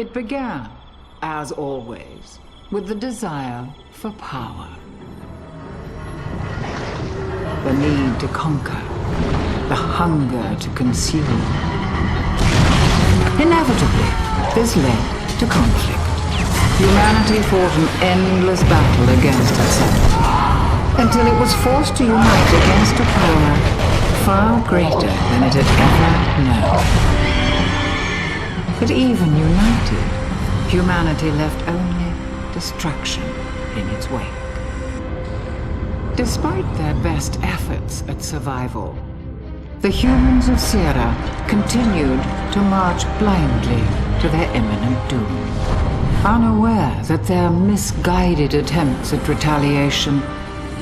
It began, as always, with the desire for power. The need to conquer, the hunger to consume. Inevitably, this led to conflict. Humanity fought an endless battle against itself, until it was forced to unite against a power far greater than it had ever known. But even united, humanity left only destruction in its wake. Despite their best efforts at survival, the humans of Sierra continued to march blindly to their imminent doom, unaware that their misguided attempts at retaliation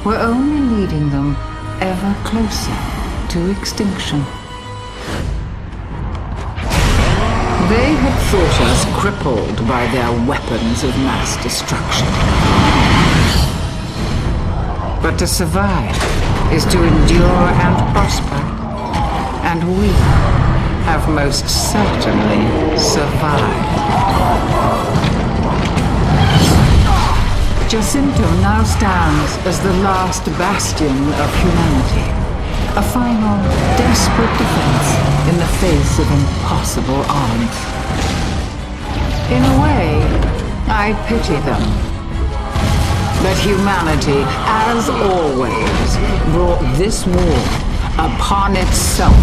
were only leading them ever closer to extinction. They had thought us crippled by their weapons of mass destruction. But to survive is to endure and prosper, and we have most certainly survived. Jacinto now stands as the last bastion of humanity, a final, desperate defense in the face of impossible odds. In a way, I pity them. But humanity, as always, brought this war upon itself.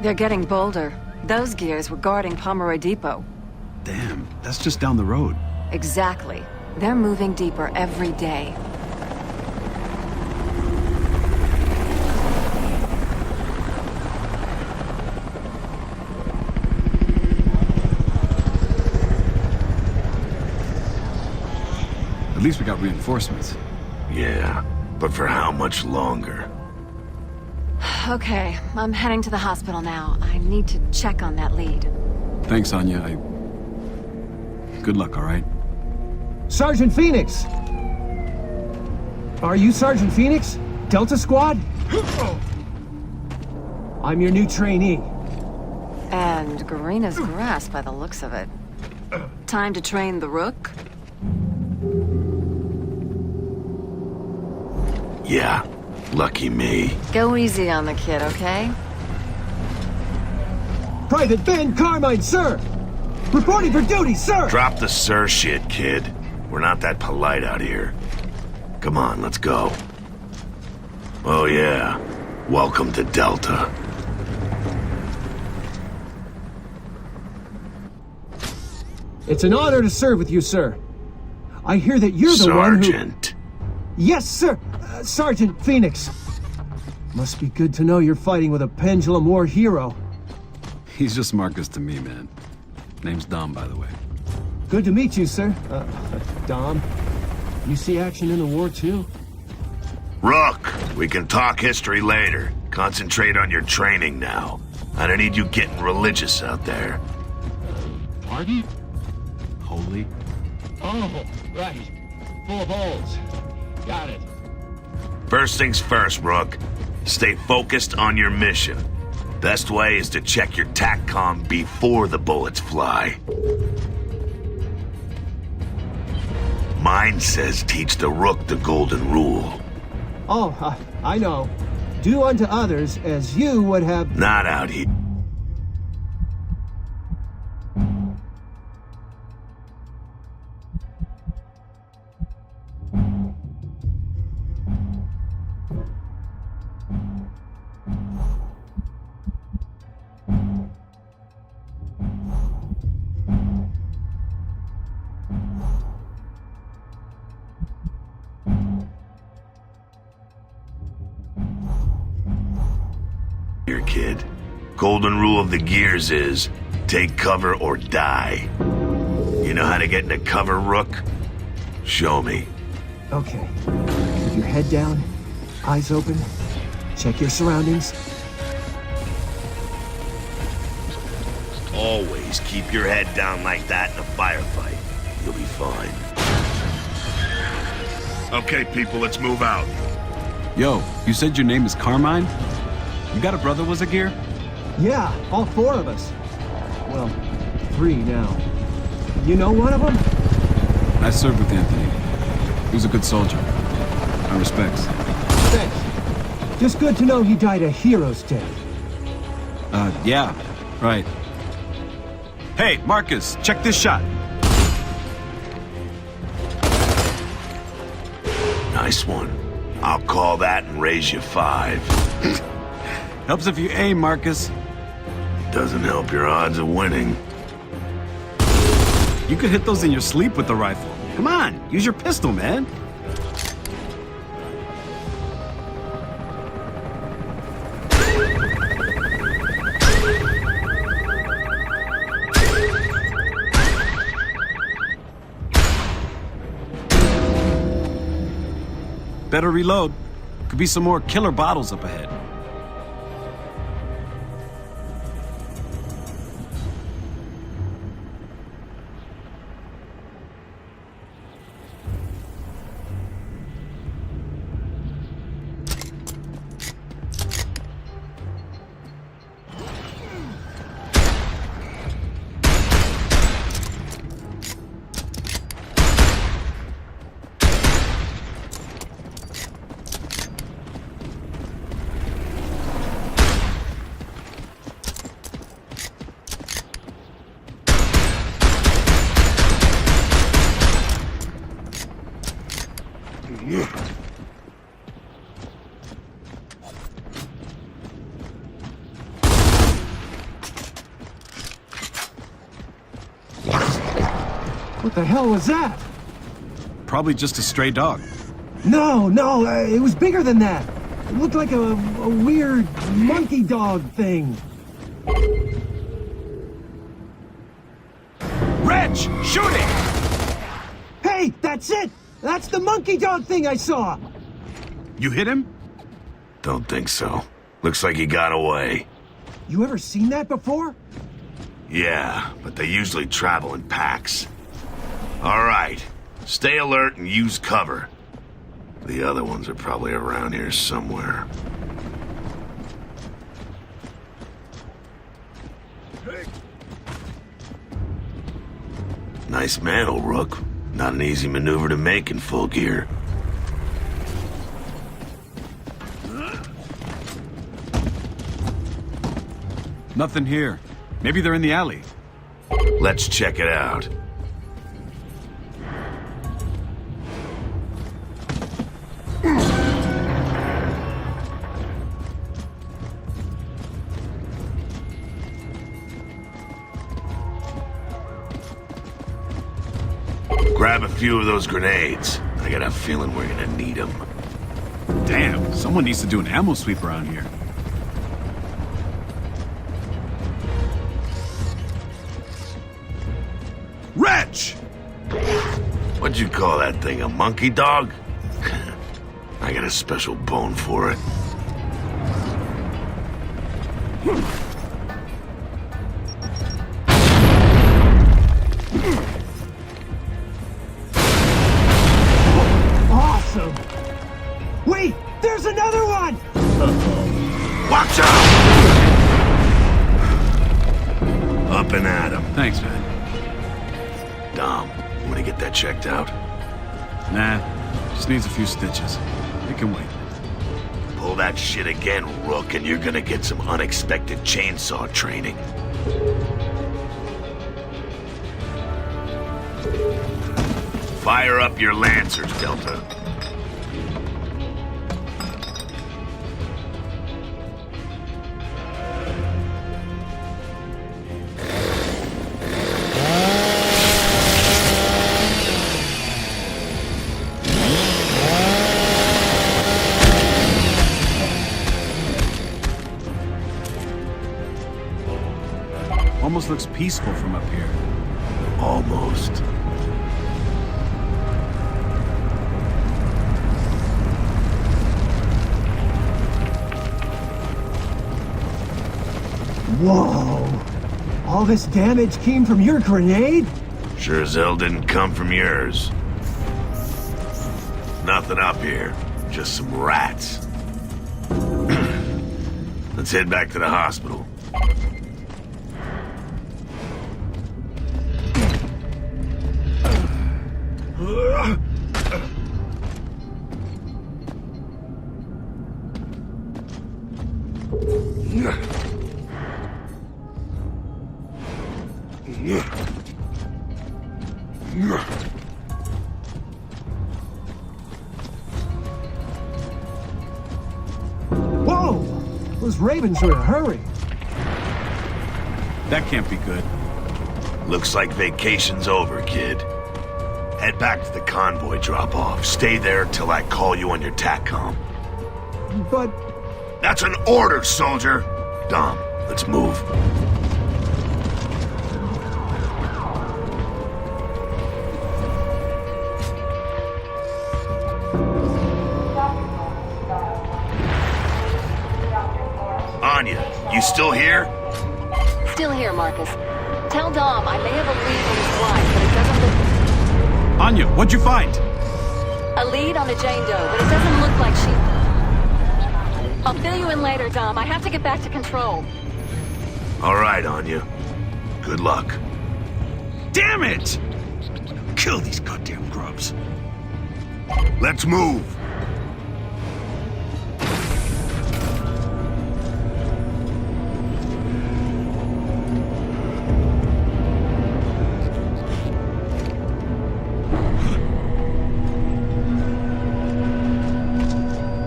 They're getting bolder. Those gears were guarding Pomeroy Depot. Damn, that's just down the road. Exactly. They're moving deeper every day. At least we got reinforcements. Yeah, but for how much longer? Okay, I'm heading to the hospital now. I need to check on that lead. Thanks, Anya. Good luck, all right? Sergeant Phoenix! Are you Sergeant Phoenix? Delta Squad? I'm your new trainee. And Garina's grass by the looks of it. Time to train the Rook? Yeah, lucky me. Go easy on the kid, okay? Private Ben Carmine, sir! Reporting for duty, sir! Drop the sir shit, kid. We're not that polite out here. Come on, let's go. Oh yeah, welcome to Delta. It's an honor to serve with you, sir. I hear that you're the one who... Sergeant. Yes, sir! Sergeant Phoenix. Must be good to know you're fighting with a Pendulum War hero. He's just Marcus to me, man. Name's Dom, by the way. Good to meet you, sir. Dom. You see action in the war, too? Rook, we can talk history later. Concentrate on your training now. I don't need you getting religious out there. Pardon? Holy? Oh, right. Full of holes. Got it. First things first, Rook. Stay focused on your mission. Best way is to check your TACCOM before the bullets fly. Mine says teach the Rook the golden rule. Oh, I know. Do unto others as you would have... Not out here. Kid. Golden rule of the gears is Take cover or die. You know how to get into cover, Rook? Show me. Okay. Keep your head down, eyes open, check your surroundings. Always keep your head down like that in a firefight. You'll be fine. Okay, people, let's move out. Yo, you said your name is Carmine? You got a brother was a gear? Yeah, all 4 of us. Well, 3 now. You know one of them? I served with Anthony. He was a good soldier. My respects. Thanks. Just good to know he died a hero's death. Yeah, right. Hey, Marcus, check this shot. Nice one. I'll call that and raise you 5. Helps if you aim, Marcus. Doesn't help your odds of winning. You could hit those in your sleep with the rifle. Come on, use your pistol, man. Better reload. Could be some more killer bottles up ahead. What the hell was that? Probably just a stray dog. No, it was bigger than that. It looked like a weird monkey dog thing. Reg, shoot it! Hey, that's it! That's the monkey dog thing I saw! You hit him? Don't think so. Looks like he got away. You ever seen that before? Yeah, but they usually travel in packs. All right. Stay alert and use cover. The other ones are probably around here somewhere. Nice mantle, Rook. Not an easy maneuver to make in full gear. Nothing here. Maybe they're in the alley. Let's check it out. Grab a few of those grenades. I got a feeling we're gonna need them. Damn, someone needs to do an ammo sweep around here. Reg! What'd you call that thing, a monkey dog? I got a special bone for it. Awesome! Wait, there's another one! Watch out! Up and at him. Thanks, man. Dom, you wanna get that checked out? Nah, just needs a few stitches. It can wait. Pull that shit again, Rook, and you're gonna get some unexpected chainsaw training. Fire up your lancers, Delta. Almost looks peaceful from up here. Almost. Whoa! All this damage came from your grenade? Sure as hell didn't come from yours. Nothing up here. Just some rats. Let's head back to the hospital. Whoa! Those ravens are in a hurry. That can't be good. Looks like vacation's over, kid. Head back to the convoy drop-off. Stay there till I call you on your TACCOM. But That's an order, soldier! Dom, let's move. Anya, you still here? Still here, Marcus. Tell Dom I may have a lead on his wife, but it doesn't look... Anya, what'd you find? A lead on the Jane Doe, but it doesn't look like she... I'll fill you in later, Dom. I have to get back to control. All right, Anya. Good luck. Damn it! Kill these goddamn grubs. Let's move.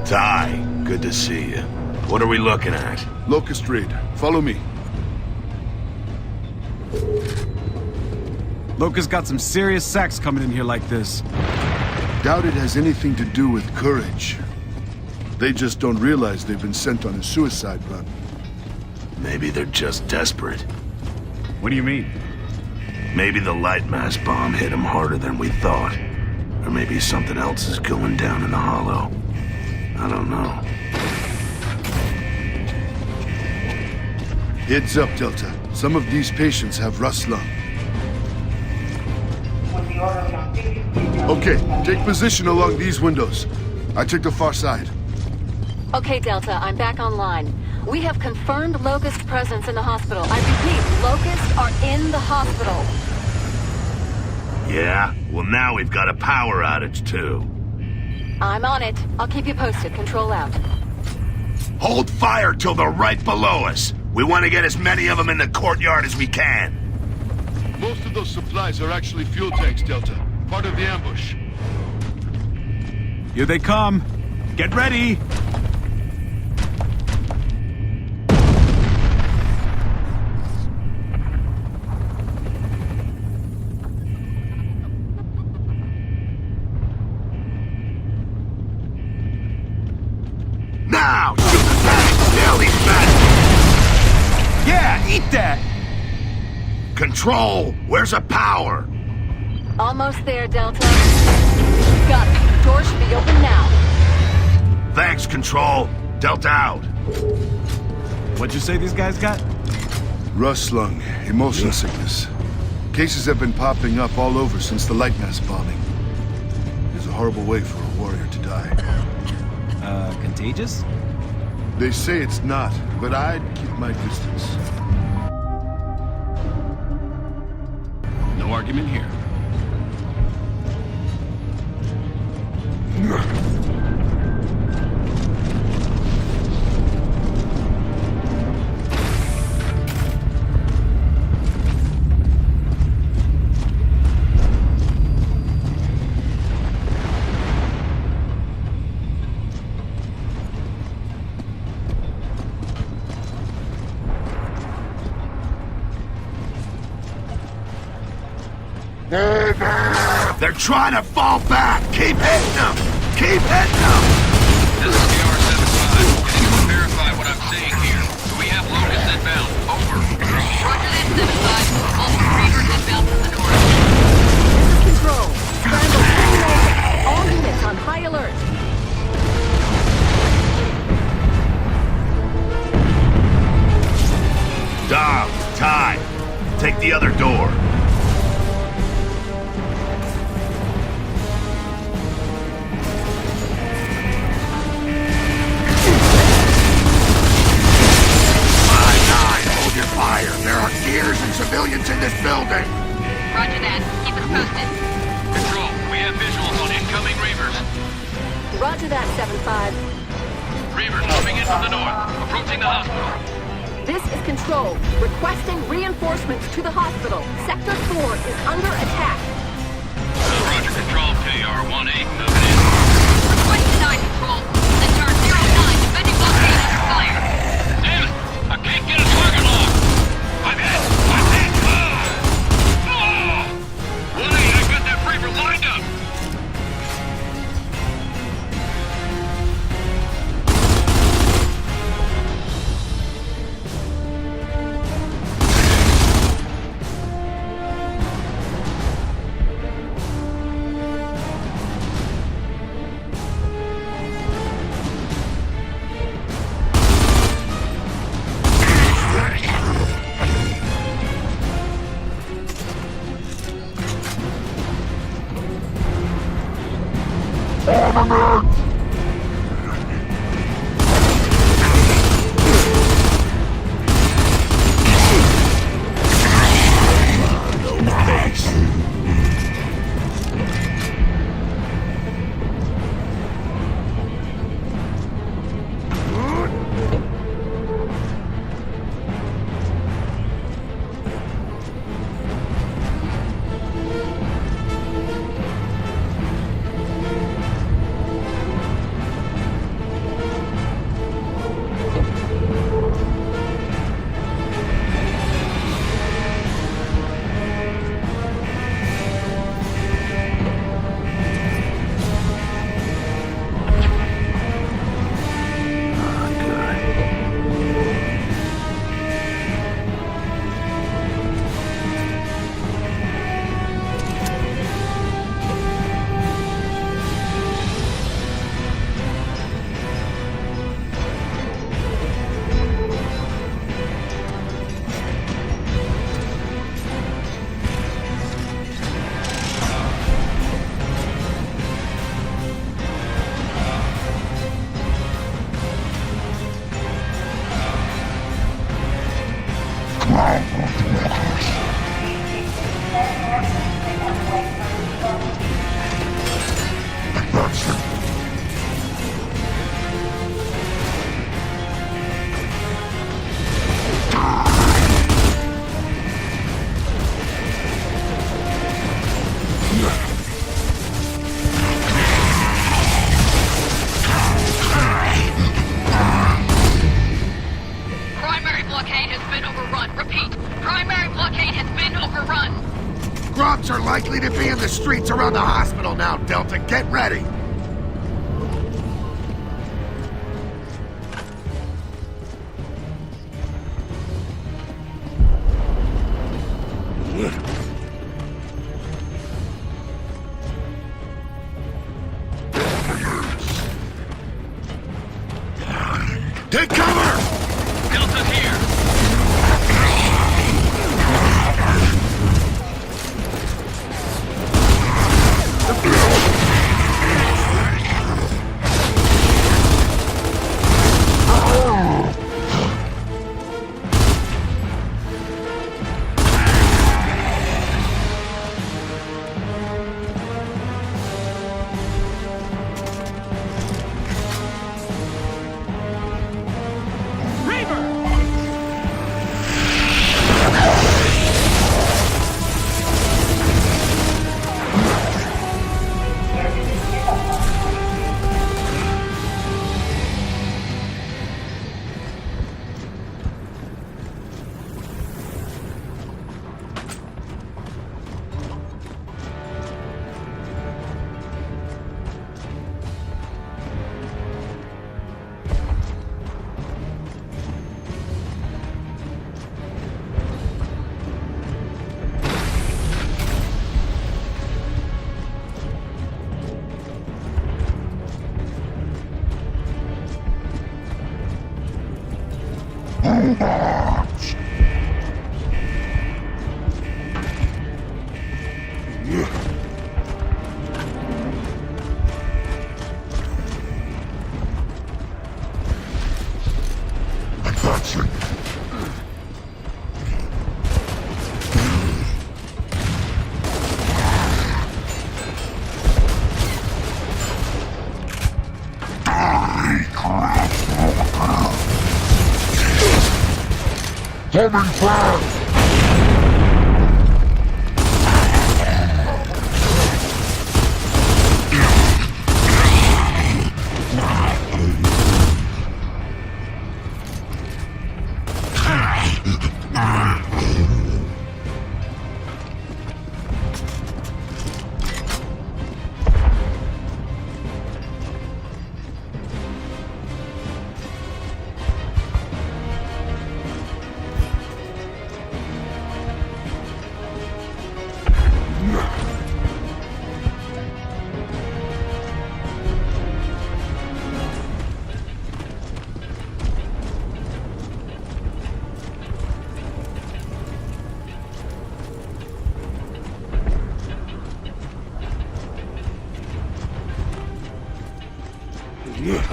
Ty, good to see you. What are we looking at? Locust raid. Follow me. Locust got some serious sacks coming in here like this. Doubt it has anything to do with courage. They just don't realize they've been sent on a suicide run. Maybe they're just desperate. What do you mean? Maybe the light mass bomb hit them harder than we thought. Or maybe something else is going down in the hollow. I don't know. Heads up, Delta. Some of these patients have rust lung. Okay, take position along these windows. I take the far side. Okay, Delta, I'm back online. We have confirmed Locust presence in the hospital. I repeat, Locusts are in the hospital. Yeah? Well, now we've got a power outage, too. I'm on it. I'll keep you posted. Control out. Hold fire till they're right below us. We want to get as many of them in the courtyard as we can. Most of those supplies are actually fuel tanks, Delta. Part of the ambush. Here they come. Get ready. Now! Shoot the tanks! Nail these bastards! Yeah, eat that. Control! Where's the power? Almost there, Delta. Got it. Door should be open now. Thanks, Control. Delta out. What'd you say these guys got? Rust lung, emotion sickness. Cases have been popping up all over since the light mass bombing. It's a horrible way for a warrior to die. Contagious? They say it's not, but I'd keep my distance. No argument here. They're trying to fall back! Keep hitting them! Keep hitting them! This is DR-75. Can anyone verify what I'm seeing here? Do we have Locust inbound? Over. Roger that, 7-5. All Reavers inbound from the north. This is Control. Scramble. All units on high alert. Dom, Ty, take the other door. Hold your fire. There are gears and civilians in this building. Roger that. Keep us posted. Control, we have visuals on incoming Reavers. Roger that, 7-5. Reavers moving in from the north, approaching the hospital. This is Control. Requesting reinforcements to the hospital. Sector 4 is under attack. Roger, Control, KR-18 moving in. Request denied, Control. Sector 09, defending blockade under fire. Damn it! I can't get a target lock! I'm hit! I'm hit! Ah! 1-8, I got that Reaver lined up! Primary blockade has been overrun. Repeat, primary blockade has been overrun. Grubs are likely to be in the streets around the hospital now, Delta. Get ready. Take cover! Delta's here!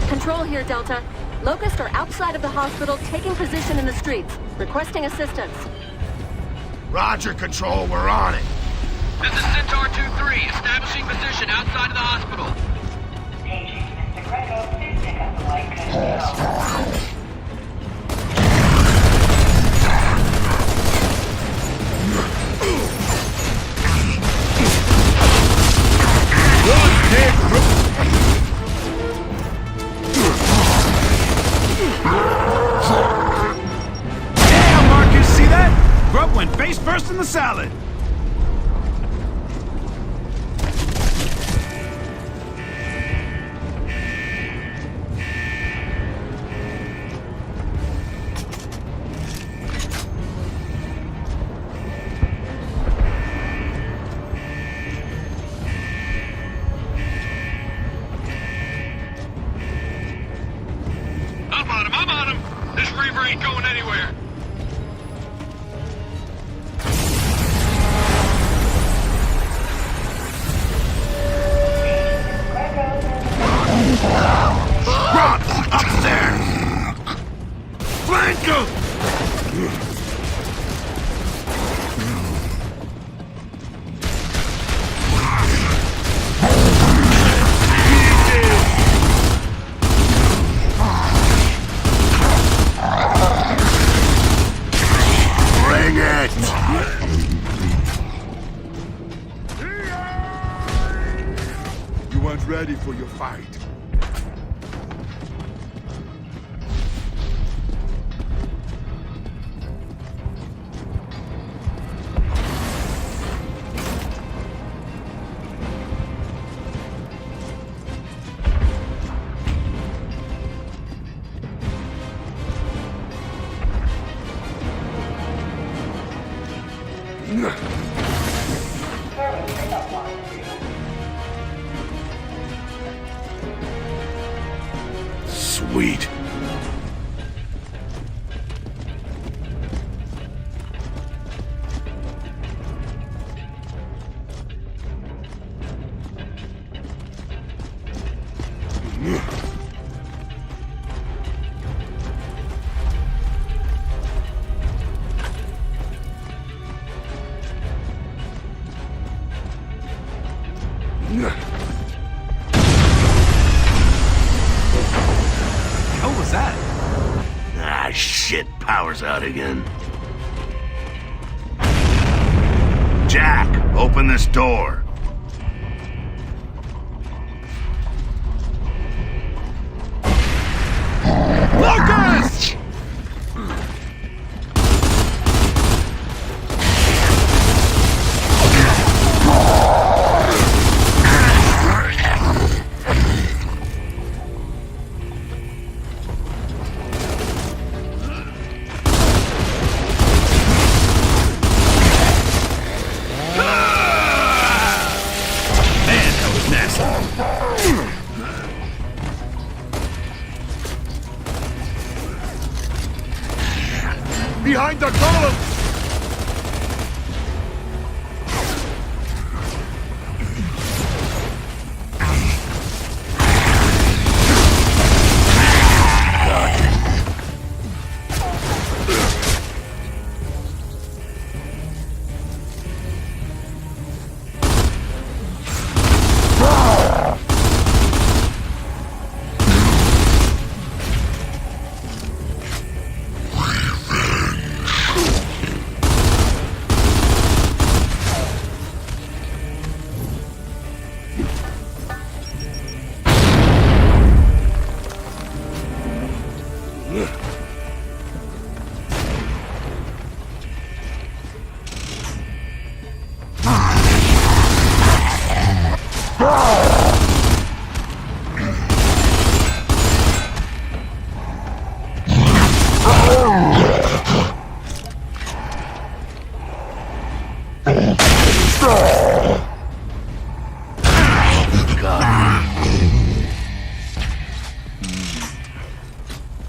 Control here, Delta. Locust are outside of the hospital, taking position in the streets, requesting assistance. Roger, Control, we're on it. This is Centaur 2-3, establishing position outside of the hospital. Paging Mr. Greco, please pick up the white coat. Damn, Marcus, see that? Grub went face first in the salad. I'm on him. This Reaver ain't going anywhere. Rob, upstairs! Flank him! Bring it! You weren't ready for your fight. Sweet. What was that? Ah, shit. Power's out again. Jack, open this door. Locust! Behind the column!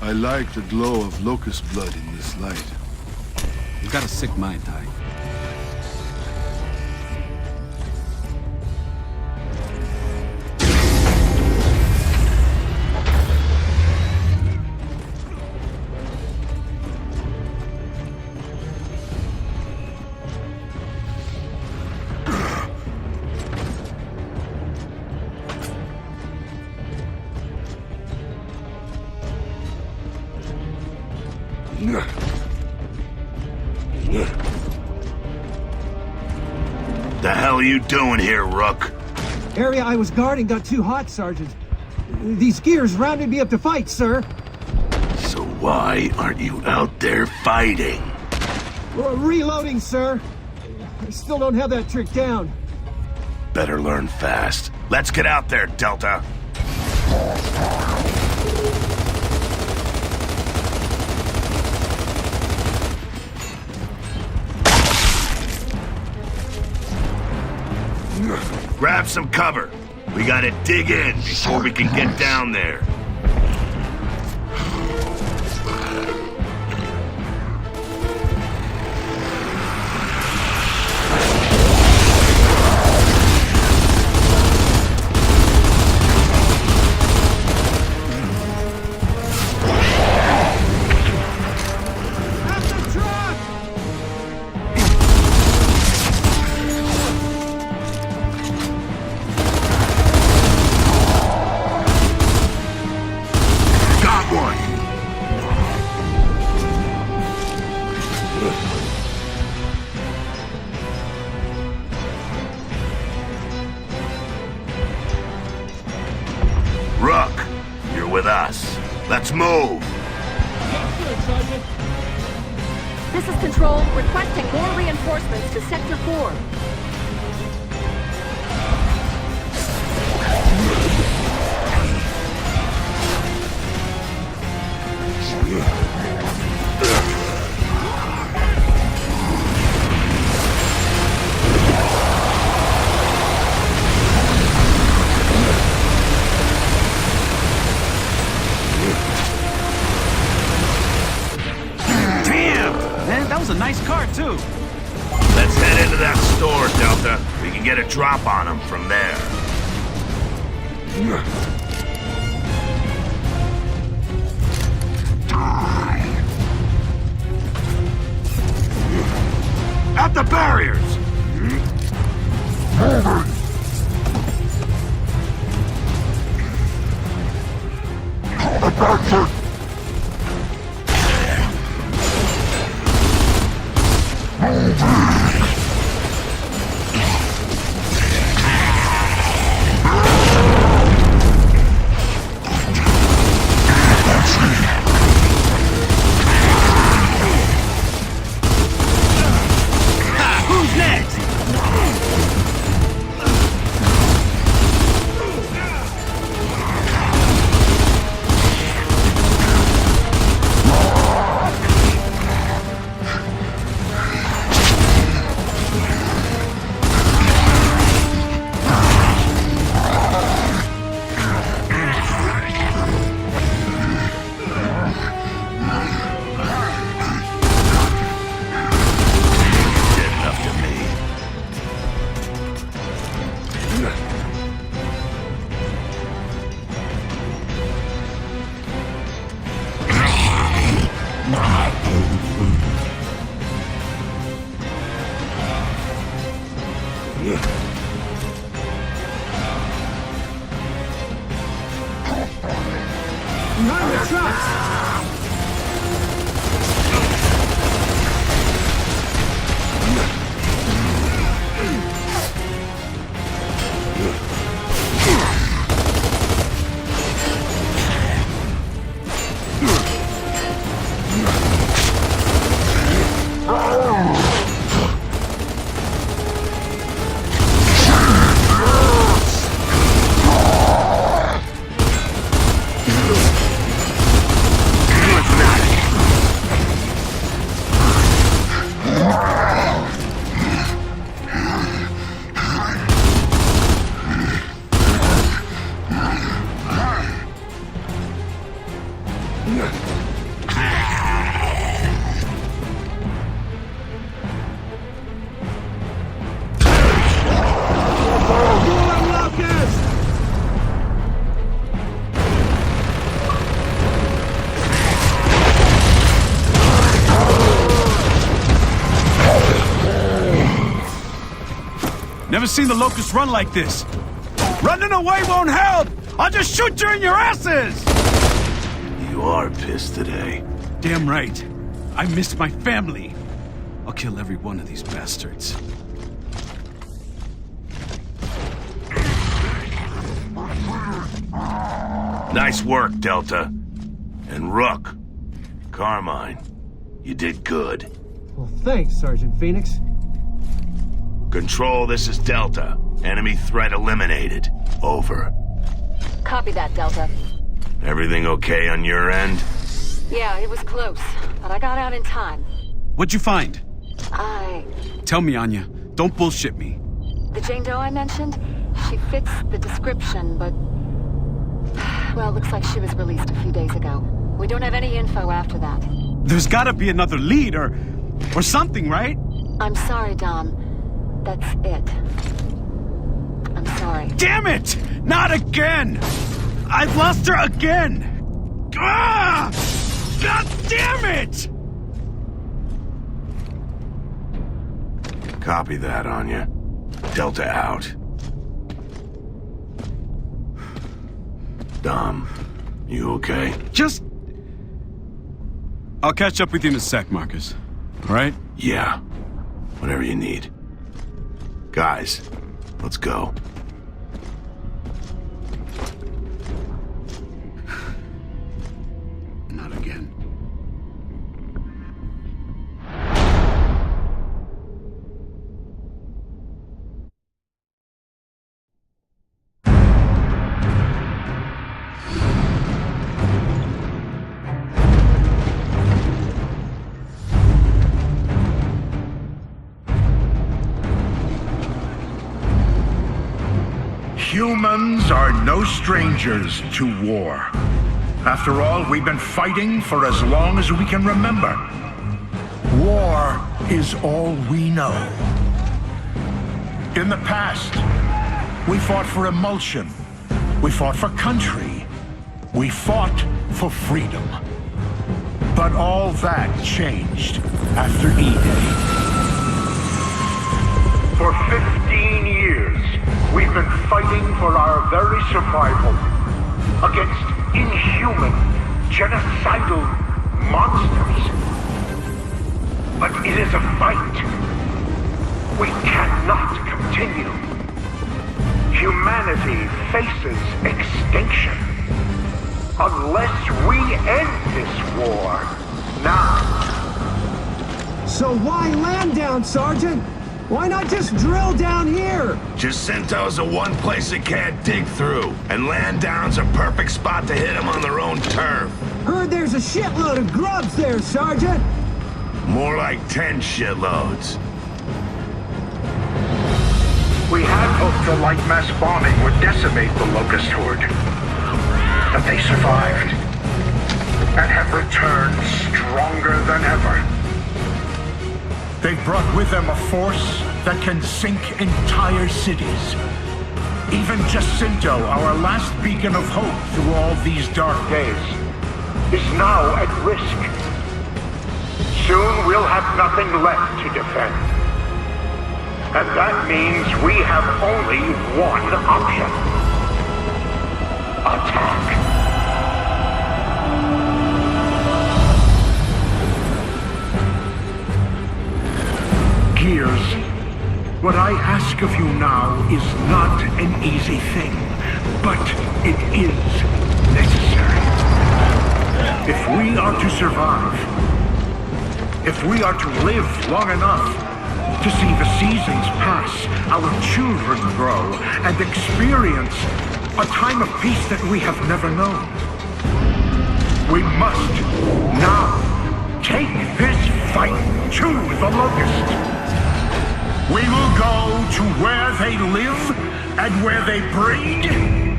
I like the glow of locust blood in this light. You've got a sick mind, Ty. The hell are you doing here, Rook? Area I was guarding got too hot, Sergeant. These skiers rounded me up to fight, sir. So why aren't you out there fighting? Reloading, sir. I still don't have that trick down. Better learn fast. Let's get out there, Delta. Grab some cover. We gotta dig in before we can get down there. Rook, you're with us. Let's move. This is Control, requesting more reinforcements to Sector 4. A nice car, too. Let's head into that store, Delta. We can get a drop on them from there. At the barriers! Who's next? Behind the trucks! Never seen the Locust run like this. Running away won't help! I'll just shoot you in your asses! You are pissed today. Damn right. I missed my family. I'll kill every one of these bastards. Nice work, Delta. And Rook, Carmine, you did good. Well, thanks, Sergeant Phoenix. Control, this is Delta. Enemy threat eliminated. Over. Copy that, Delta. Everything okay on your end? Yeah, it was close, but I got out in time. What'd you find? Tell me, Anya. Don't bullshit me. The Jane Doe I mentioned, she fits the description, but... Well, looks like she was released a few days ago. We don't have any info after that. There's gotta be another lead, or something, right? I'm sorry, Dom. That's it. I'm sorry. Damn it! Not again! I've lost her again! Ah! God damn it! Copy that, Anya. Delta out. Dom, you okay? I'll catch up with you in a sec, Marcus. All right? Yeah. Whatever you need. Guys, let's go. Not again. Humans are no strangers to war. After all, we've been fighting for as long as we can remember. War is all we know. In the past, we fought for emulsion. We fought for country. We fought for freedom. But all that changed after E-Day. For 15 years, we've been fighting for our very survival against inhuman, genocidal monsters. But it is a fight we cannot continue. Humanity faces extinction unless we end this war now. So why land down, Sergeant? Why not just drill down here? Jacinto's the one place it can't dig through, and land down's a perfect spot to hit them on their own turf. Heard there's a shitload of grubs there, Sergeant. More like 10 shitloads. We had hoped the light mass bombing would decimate the Locust Horde. But they survived, and have returned stronger than ever. They've brought with them a force that can sink entire cities. Even Jacinto, our last beacon of hope through all these dark days, is now at risk. Soon we'll have nothing left to defend. And that means we have only one option. Attack. Gears, what I ask of you now is not an easy thing, but it is necessary. If we are to survive, if we are to live long enough to see the seasons pass, our children grow, and experience a time of peace that we have never known, we must now take this fight to the Locust. We will go to where they live and where they breed,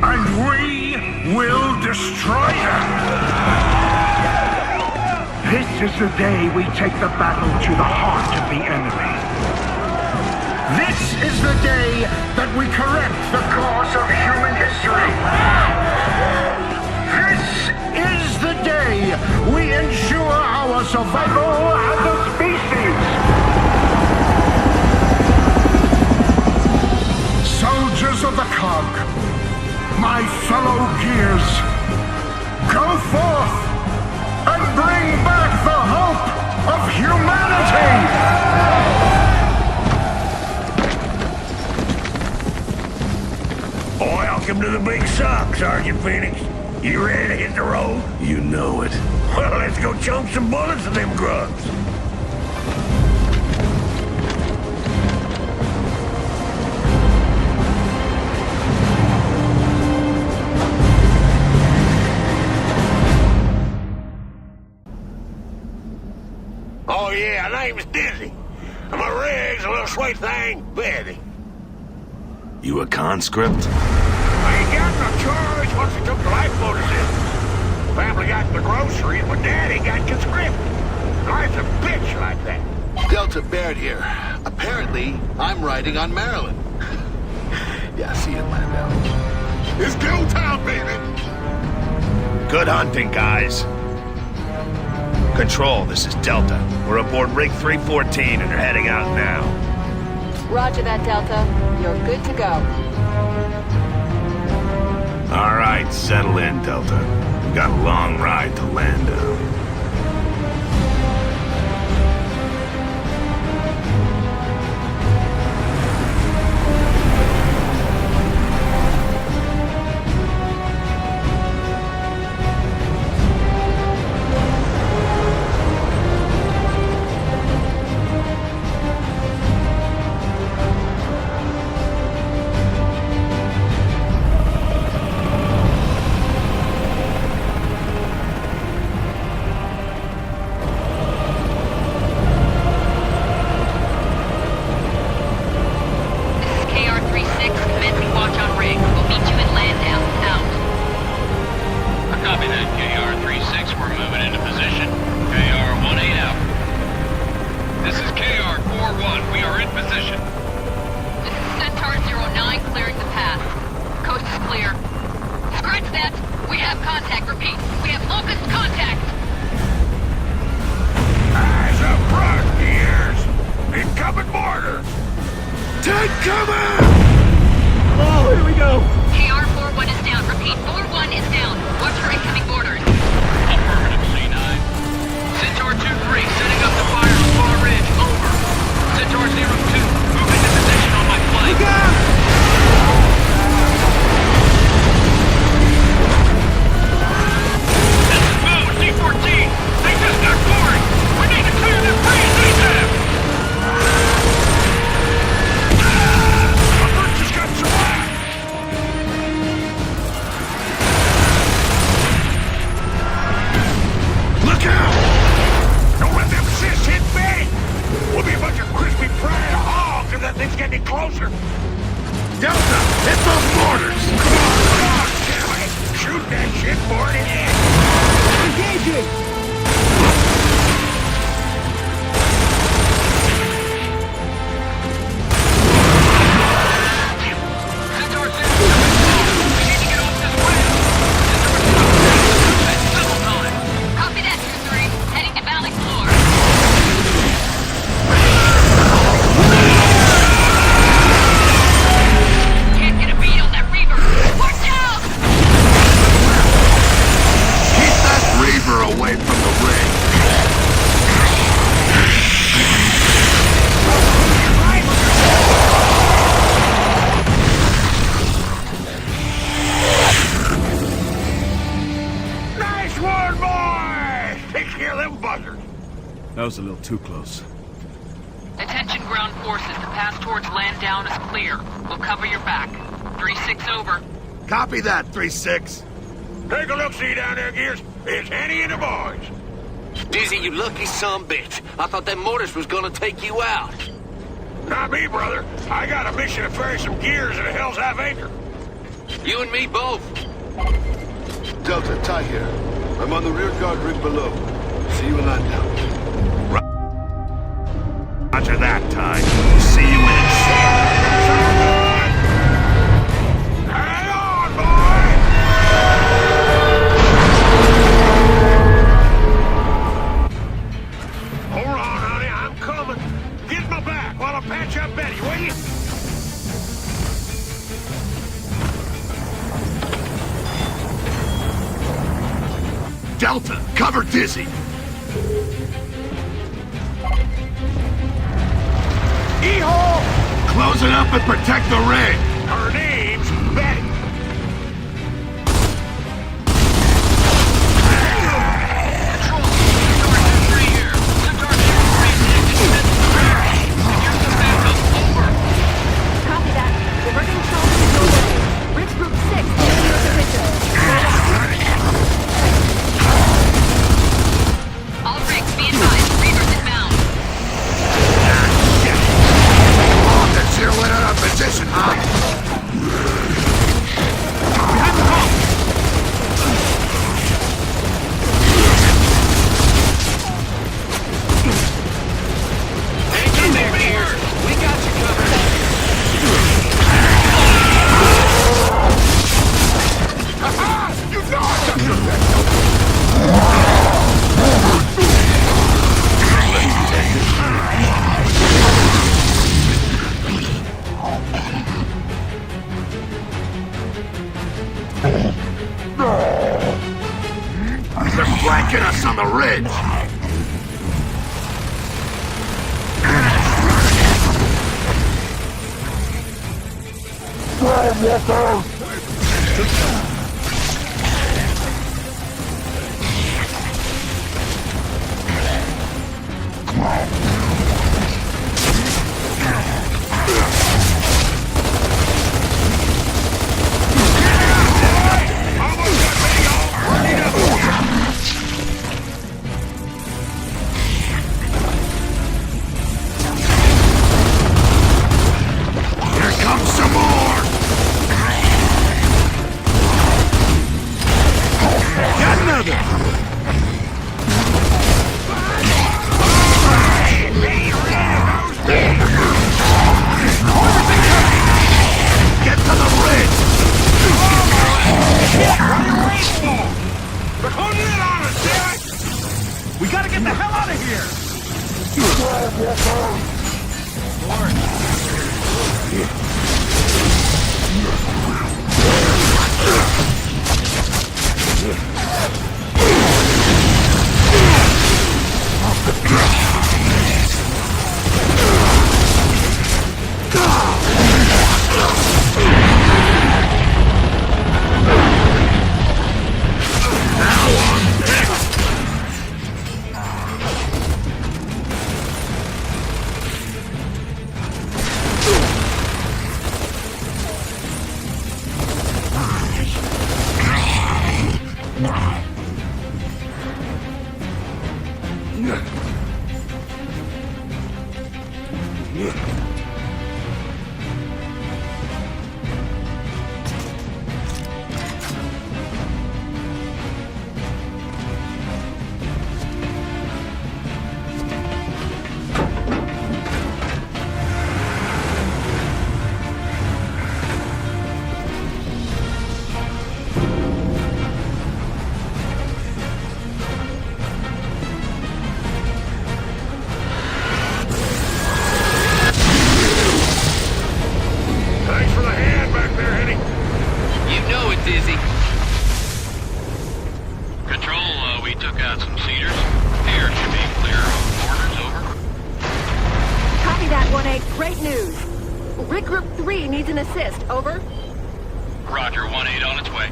and we will destroy them. This is the day we take the battle to the heart of the enemy. This is the day that we correct the course of human history. This is the day we ensure our survival as a species. Soldiers of the Cog, my fellow Gears, go forth and bring back the hope of humanity! Welcome to the big sock, Sergeant Phoenix. You ready to hit the road? You know it. Well, let's go chunk some bullets at them grubs. Oh yeah, her name's Dizzy. And my rig's a little sweet thing, Betty. You a conscript? I ain't got no choice once they took the lifeboat in. Family got the groceries, but Daddy got conscripted. Life's a bitch like that. Delta Baird here. Apparently, I'm riding on Maryland. Yeah, see you in Landau. It's go time, baby! Good hunting, guys. Control, this is Delta. We're aboard Rig 314 and they're heading out now. Roger that, Delta. You're good to go. All right, settle in, Delta. We've got a long ride to Landau. C-14! They just got boring! We need to clear this freezing! was a little too close. Attention ground forces, the path towards land down is clear. We'll cover your back. 3-6 over. Copy that, 3-6. Take a look-see down there, Gears. It's Henny and the boys. Dizzy, you lucky sumbitch. I thought that mortise was gonna take you out. Not me, brother. I got a mission to ferry some gears at a Hell's Half Acre. You and me both. Delta, Ty here. I'm on the rear guard rig below. See you in that down. Roger that, Ty. See you when it's Hang on, boy! Hold on, honey. I'm coming. Get my back while I patch up Betty, will you? Delta, cover Dizzy. E-hole! Close it up and protect the rig. Her name's Betty. Copy that. Diverting traffic is over. Bridge Group 6 is in your position. All rigs, be advised. Reavers inbound. Let's hear what out of position, huh? Hang in there, Gears. We got you covered. You know I got your back. They're flanking us on the ridge. Here comes some more. Got another! Get to the ridge. What are you waiting for? They're closing in on us, damn it! We gotta get the hell out of here! Thanks for the hand back there, Henny. You know it, Dizzy. Control, we took out some cedars. Air should be clear of borders, over. Copy that, 1-8. Great news. Rig Group 3 needs an assist. Over. Roger, 1-8 on its way.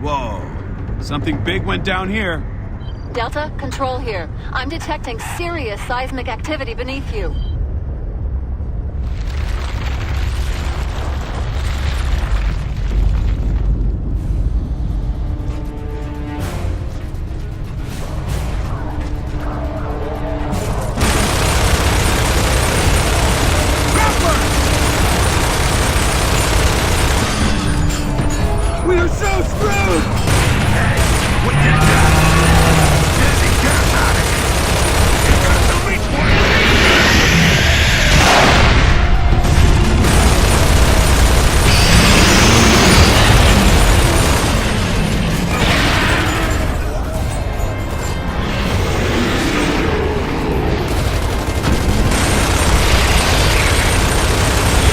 Whoa. Something big went down here. Delta, control here. I'm detecting serious seismic activity beneath you. We are so screwed!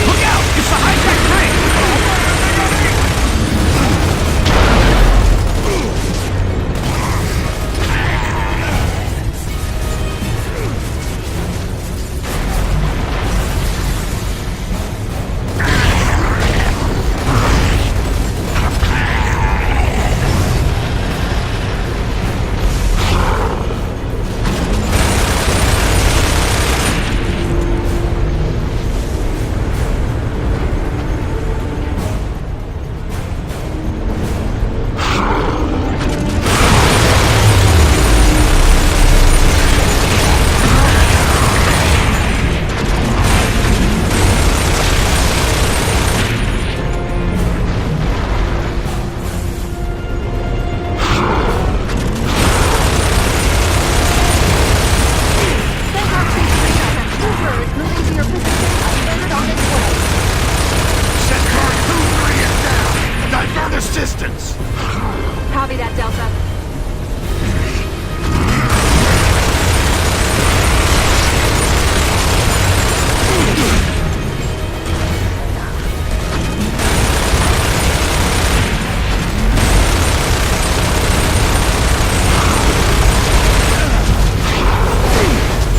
Look out! It's the high-tech tank! Assistance! Copy that, Delta.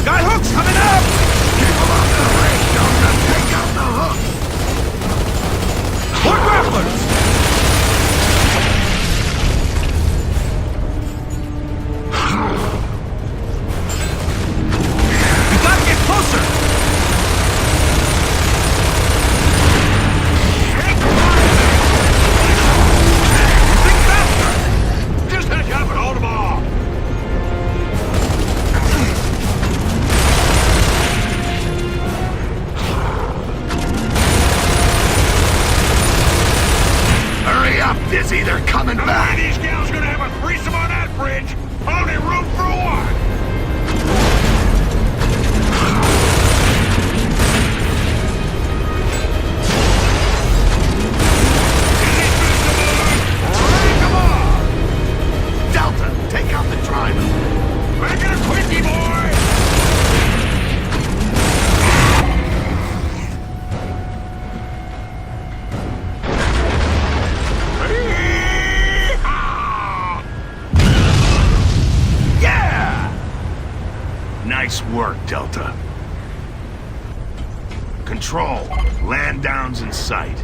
Got hooks coming up! Keep them off the ring, Delta! Take out the hook! More grapplers! We gotta get closer! Think faster! Just hitch up and hold them off! Hurry up, Dizzy! They're coming How back! many of these gals gonna have a threesome on that bridge? Only room for one! Delta, take out the driver! Make it a quickie, boy! Yeah! Nice work, Delta. Control, land down's in sight.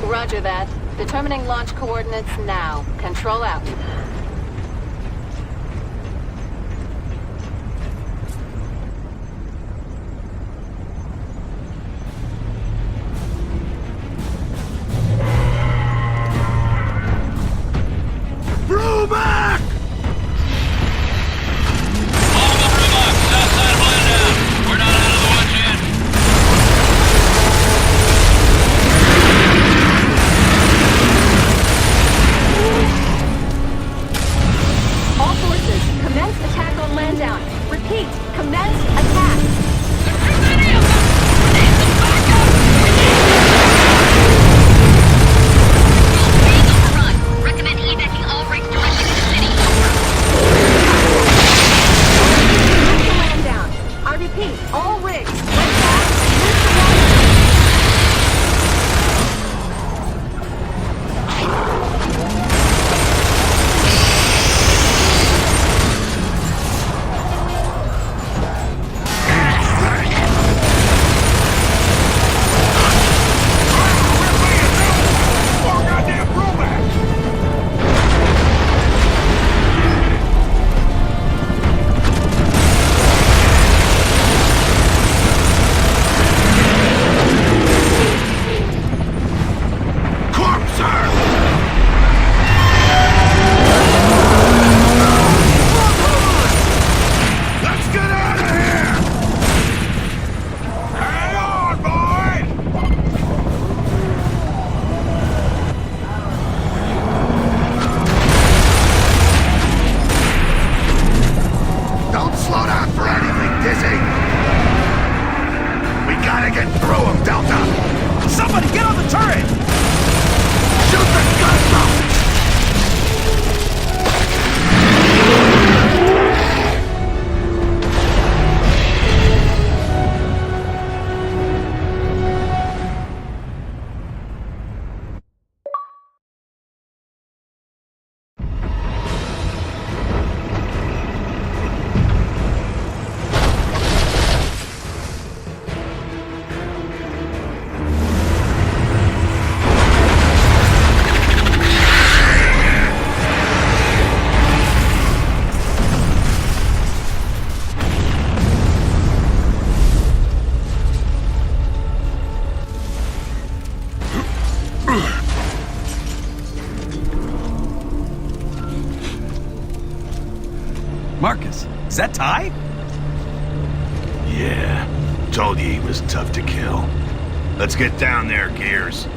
Roger that. Determining launch coordinates now. Control out. Bruback! All the Bruback, south side of Landau. We're not out of the woods yet. All forces, commence attack on Landau. Repeat, commence attack. There are too many of them! We need some backup! We'll freeze overrun. Recommend evacuating all rigs directly to the city. Marcus, is that Ty? Yeah. Told you he was tough to kill. Let's get down there, Gears.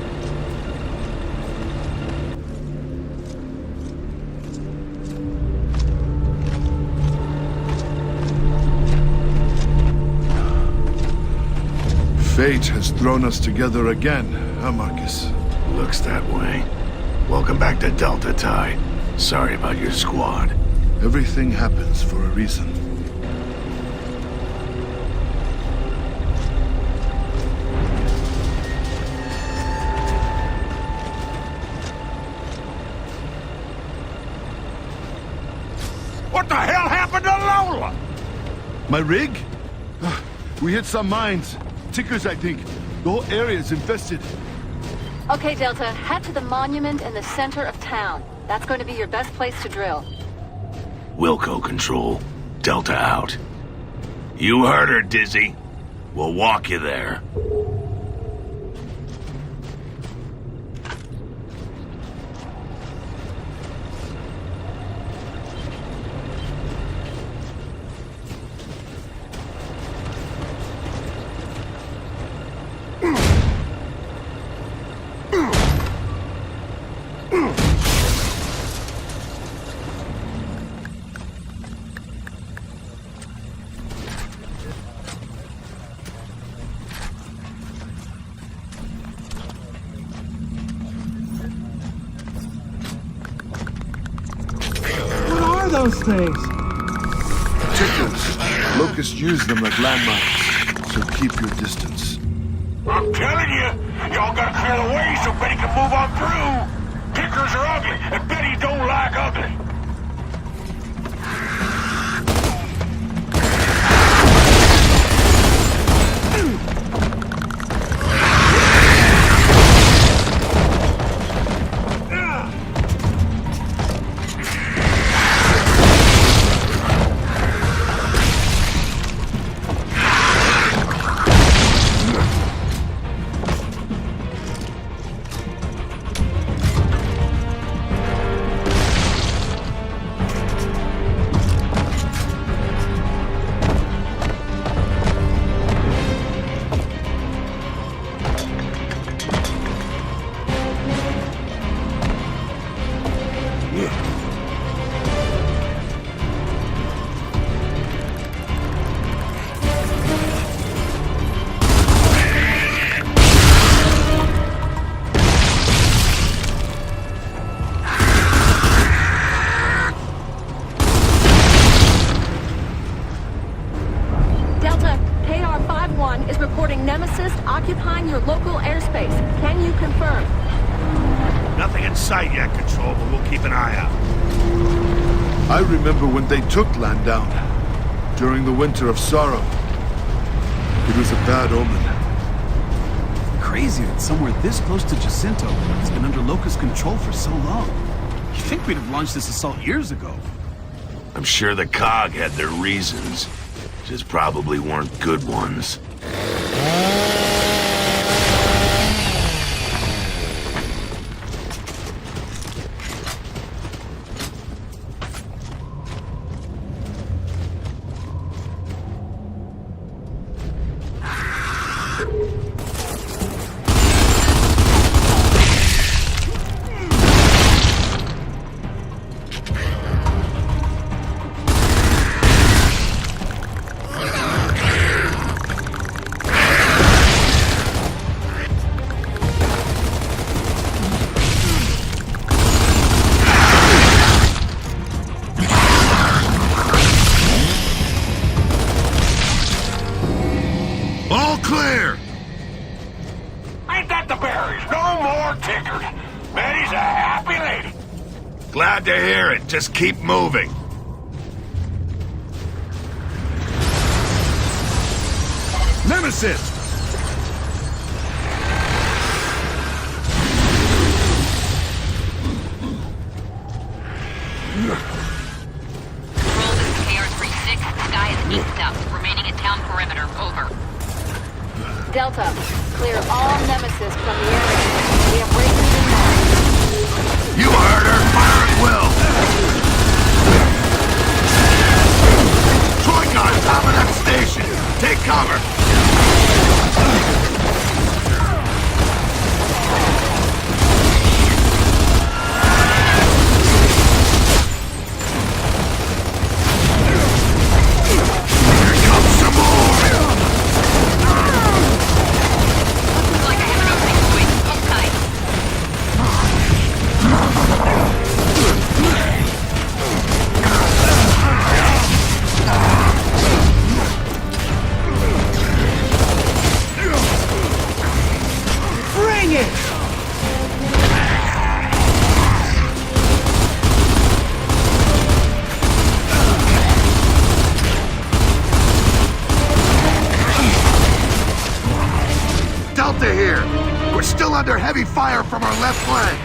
Fate has thrown us together again, huh, Marcus? Looks that way. Welcome back to Delta, Ty. Sorry about your squad. Everything happens for a reason. What the hell happened to Lola? My rig? We hit some mines. Tickers, I think. The whole area is infested. Okay, Delta, head to the monument in the center of town. That's going to be your best place to drill. Wilco control. Delta out. You heard her, Dizzy. We'll walk you there. Those things. Tickers. Locusts use them like landmines, so keep your distance. I'm telling you, y'all gotta clear the way so Betty can move on through. Tickers are ugly, and Betty don't like ugly. occupying your local airspace. Can you confirm? Nothing in sight yet, Control, but we'll keep an eye out. I remember when they took Landau during the Winter of Sorrow. It was a bad omen. Crazy that somewhere this close to Jacinto has been under Locust control for so long. You'd think we'd have launched this assault years ago. I'm sure the COG had their reasons. Just probably weren't good ones. Glad to hear it. Just keep moving. Nemesis! Control, this is KR-36. Sky is east up. Remaining at town perimeter. Over. Delta, clear all Nemesis from the area. We have raiders in mind. You heard her. Fire at will. under heavy fire from our left flank.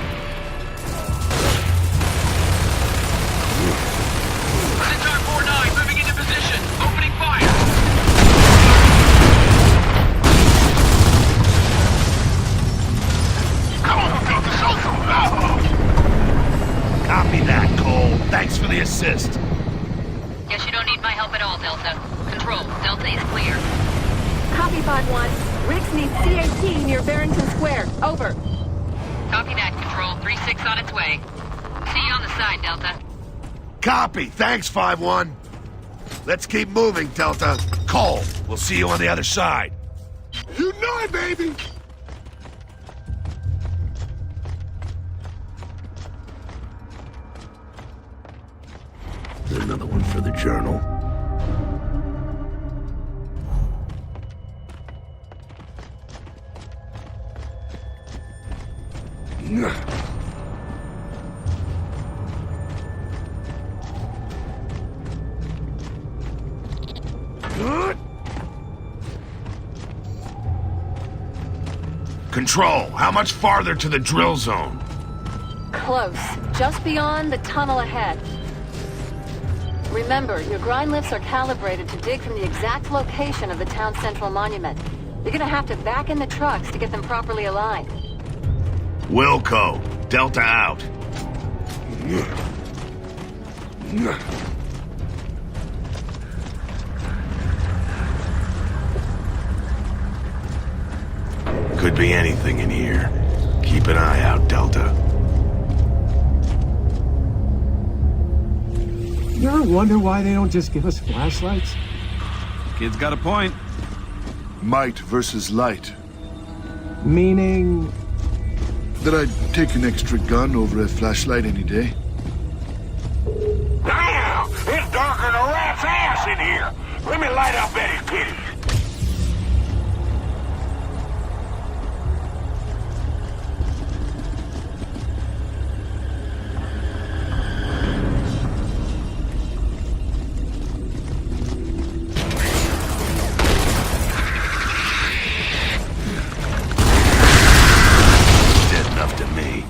Centaur 4-9 moving into position. Opening fire. Come on, Delta, show some love! Copy that, Cole. Thanks for the assist. Guess you don't need my help at all, Delta. Control, Delta is clear. Copy 5-1. Riggs needs CAT near Barrington Square. Over. Copy that, Control. 3-6 on its way. See you on the side, Delta. Copy. Thanks, 5-1. Let's keep moving, Delta. Cole, we'll see you on the other side. You know it, baby! Another one for the journal. Control, how much farther to the drill zone? Close. Just beyond the tunnel ahead. Remember, your grind lifts are calibrated to dig from the exact location of the town central monument. You're gonna have to back in the trucks to get them properly aligned. Wilco, Delta out. Could be anything in here. Keep an eye out, Delta. You ever wonder why they don't just give us flashlights? Kid's got a point. Might versus light. Meaning... That I'd take an extra gun over a flashlight any day. Damn! It's darker than a rat's ass in here! Let me light up Betty's kitties. Dead enough to me.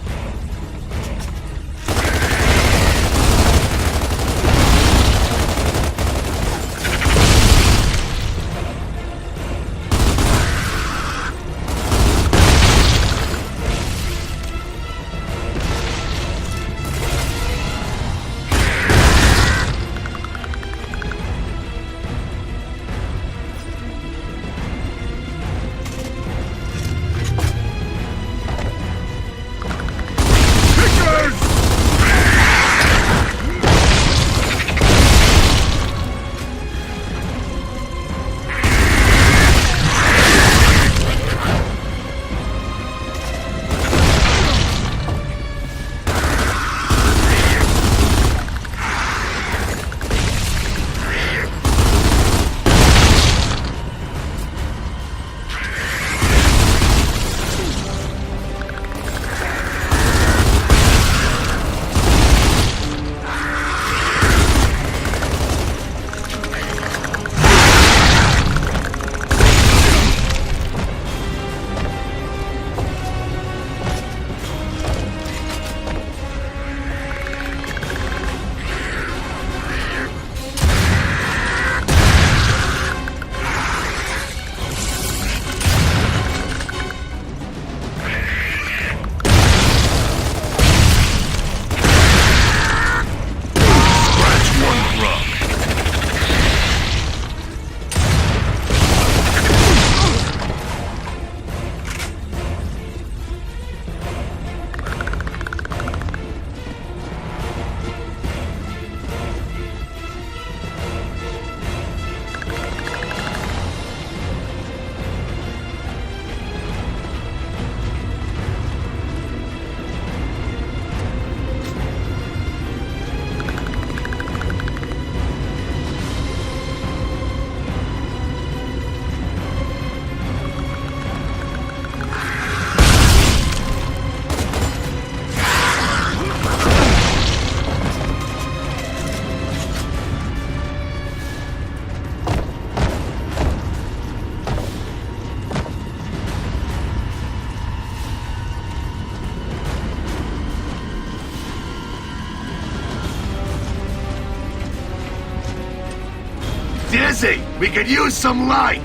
dizzy. We could use some light.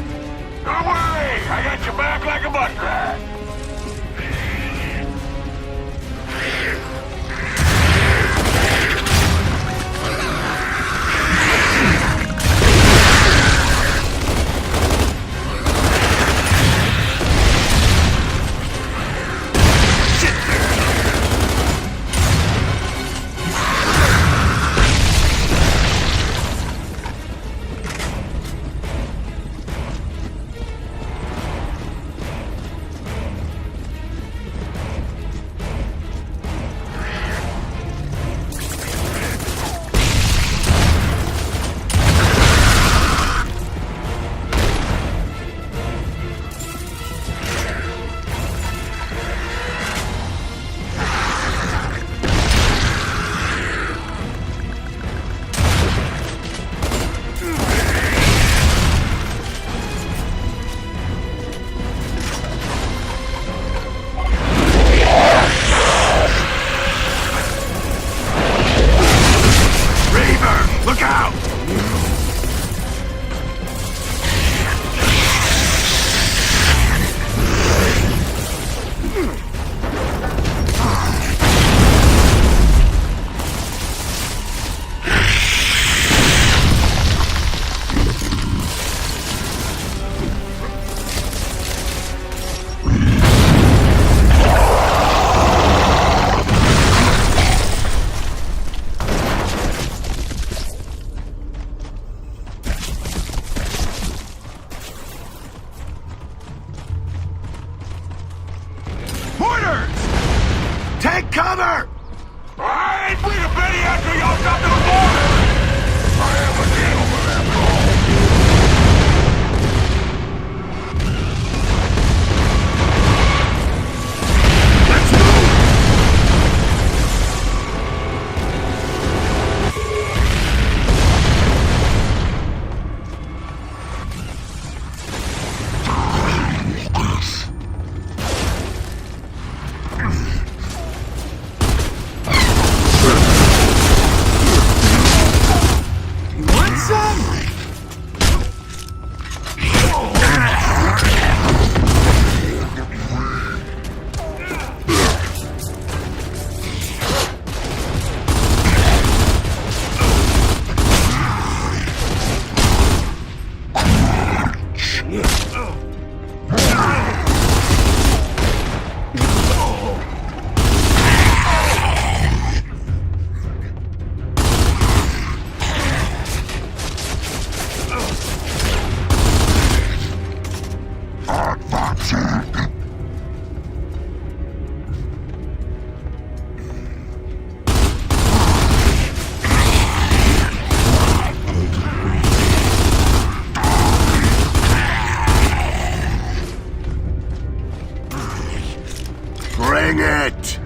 Don't worry, I got your back like a bus ride. Look out! Take cover! I ain't free to Betty after y'all come to the border! I am a gentleman after all. Let's move! Bring it!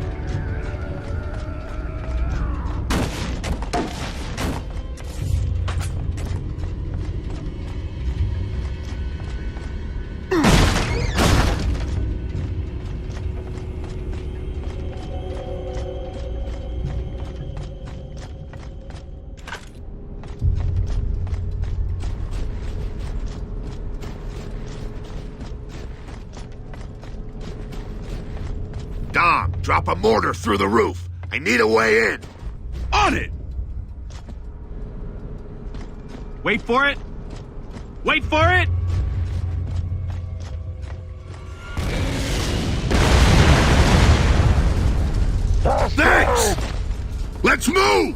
Dom, drop a mortar through the roof. I need a way in. On it! Wait for it! Wait for it! Thanks! Let's move!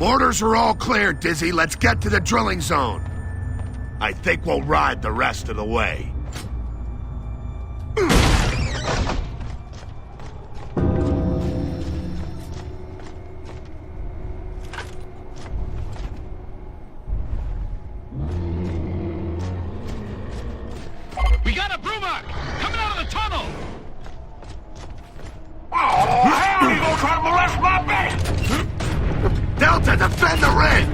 Orders are all clear, Dizzy. Let's get to the drilling zone. I think we'll ride the rest of the way. We got a Brumak coming out of the tunnel! Oh, hell, you gonna try to molest my man? Delta, defend the rig!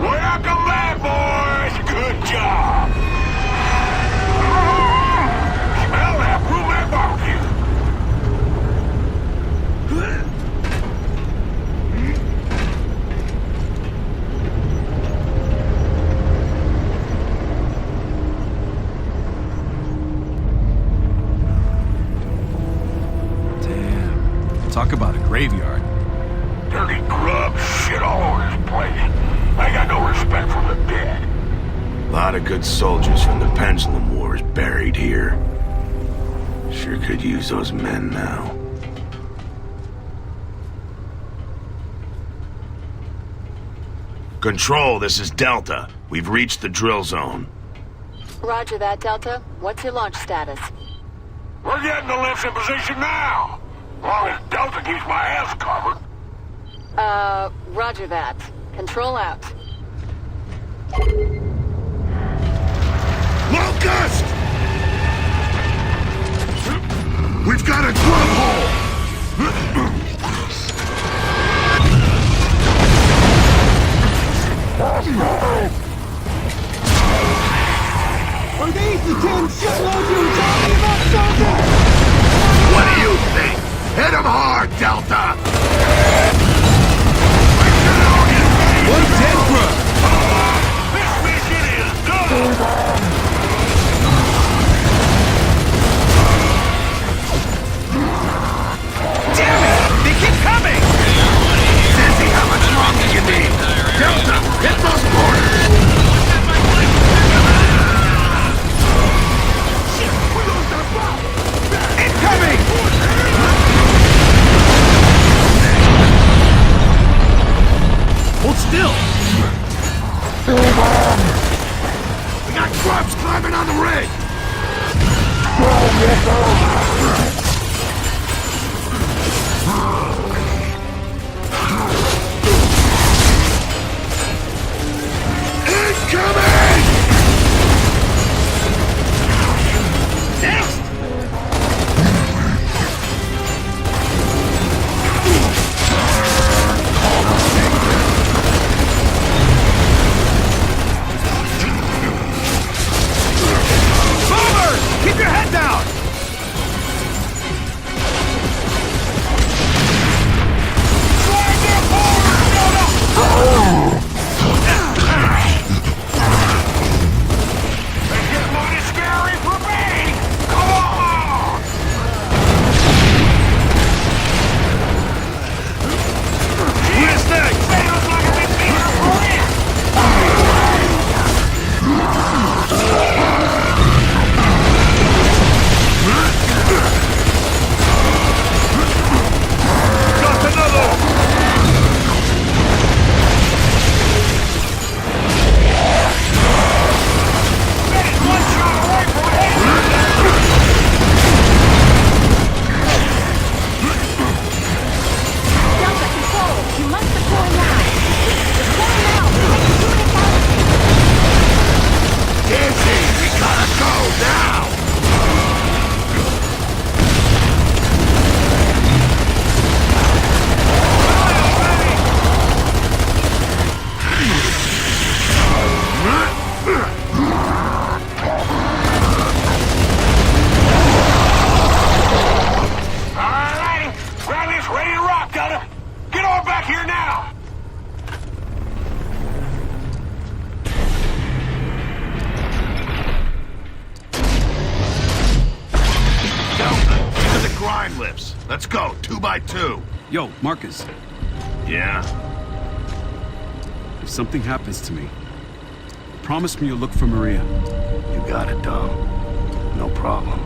Welcome back, boys. Good job. Smell that Brumak barbecue. Damn. Talk about a graveyard. Dirty grub shit all over this place. I got no respect for the dead. A lot of good soldiers from the Pendulum Wars buried here. Sure could use those men now. Control, this is Delta. We've reached the drill zone. Roger that, Delta. What's your launch status? We're getting the lifts in position now. As long as Delta keeps my ass covered. Roger that. Control out. Locust! We've got a grub hole! Are these the 10 shitloads you were talking about, Sergeant? What do you think? Hit him hard, Delta! One dead grub! This mission is done! Damn it! They keep coming! Dizzy, how much longer you need? Delta, hit those borders! Incoming! Hold still! We got grubs climbing on the rig! Incoming! Next! Keep your head down! Let's go, 2 by 2. Yo, Marcus, Yeah? if something happens to me, promise me you'll look for Maria. You got it, Dom. No problem.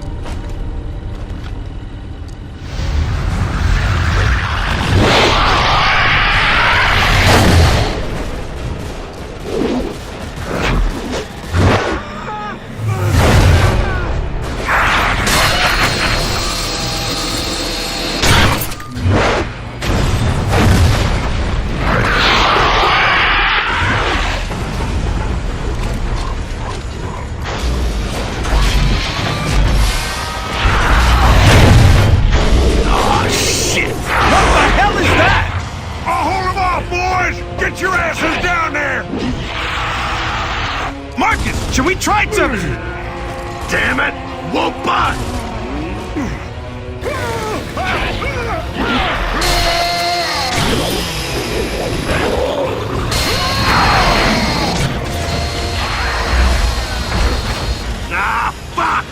Should we try to... Damn it! Won't butt! Ah, fuck!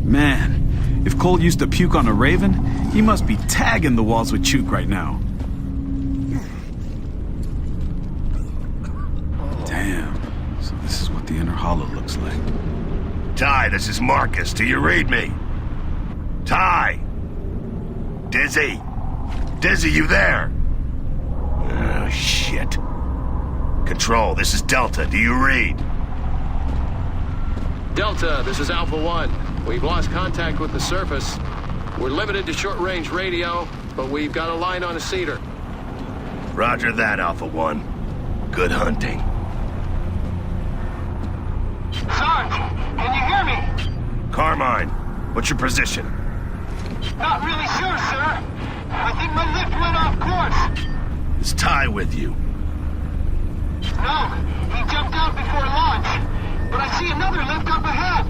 Man, if Cole used to puke on a Raven, he must be tagging the walls with Chook right now. Damn. So this is what the inner hollow looks like. Ty, this is Marcus. Do you read me? Ty! Dizzy! Dizzy, you there? Oh, shit. Control, this is Delta. Do you read? Delta, this is Alpha 1. We've lost contact with the surface. We're limited to short-range radio, but we've got a line on a cedar. Roger that, Alpha 1. Good hunting. Sarge, can you hear me? Carmine, what's your position? Not really sure, sir. I think my lift went off course. Is Ty with you? No, he jumped out before launch. But I see another lift up ahead.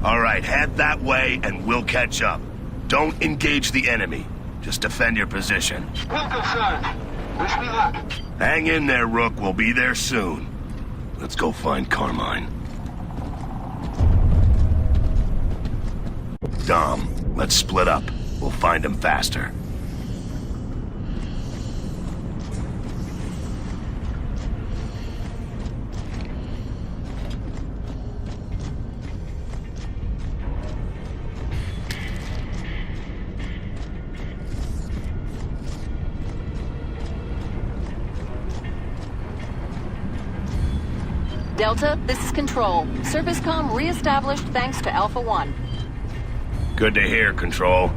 All right, head that way and we'll catch up. Don't engage the enemy. Just defend your position. Will do, Sarge. Wish me luck. Hang in there, Rook. We'll be there soon. Let's go find Carmine. Dom, let's split up. We'll find him faster. Delta, this is Control. Service comm re-established thanks to Alpha 1. Good to hear, Control.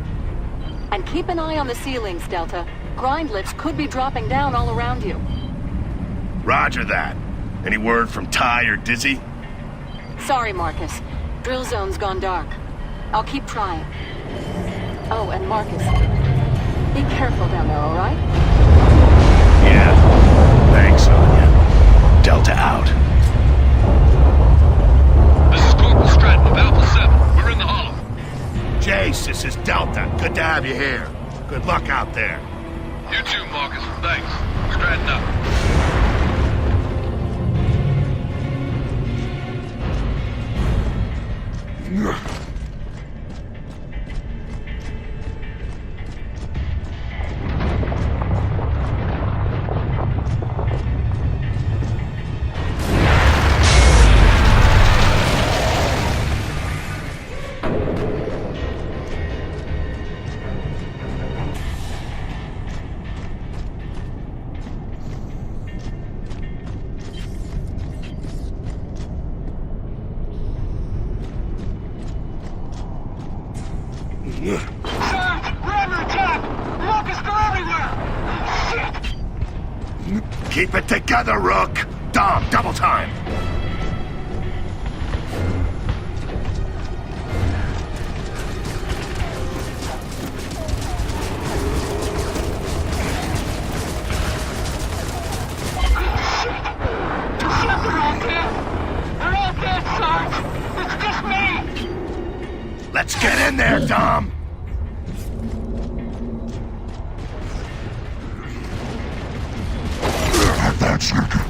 And keep an eye on the ceilings, Delta. Grind lifts could be dropping down all around you. Roger that. Any word from Ty or Dizzy? Sorry, Marcus. Drill zone's gone dark. I'll keep trying. Oh, and Marcus, be careful down there, all right? Yeah. Thanks, Sonya. Delta out. This is Corporal Stratton of Alpha 7. We're in the hollow. Jace, this is Delta. Good to have you here. Good luck out there. You too, Marcus. Thanks. Stratton up. Keep it together, Rook! Dom, double time! Let's get in there, Dom! That's it.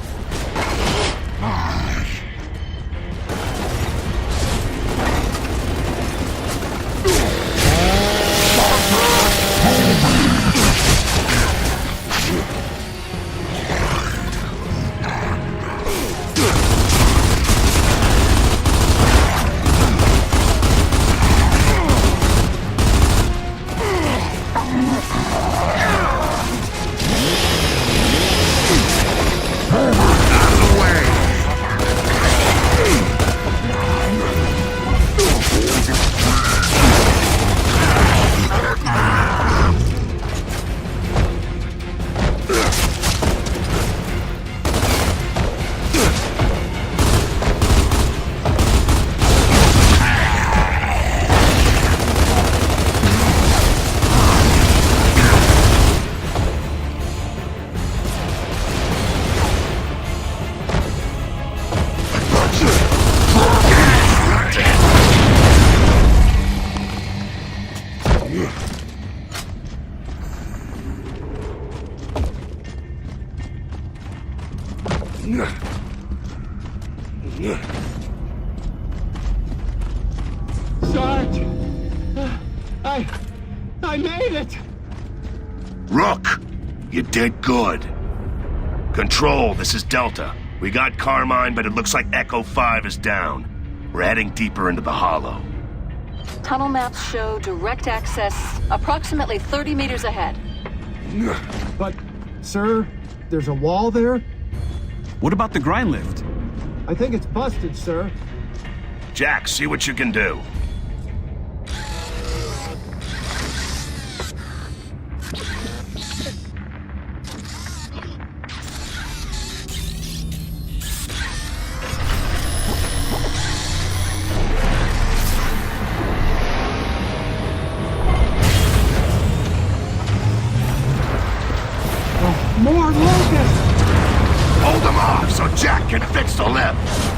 Sarge! I made it! Rook, you did good. Control, this is Delta. We got Carmine, but it looks like Echo 5 is down. We're heading deeper into the hollow. Tunnel maps show direct access approximately 30 meters ahead. But, sir, there's a wall there? What about the grind lift? I think it's busted, sir. Jack, see what you can do. More locusts! Hold them off so Jack can fix the lift!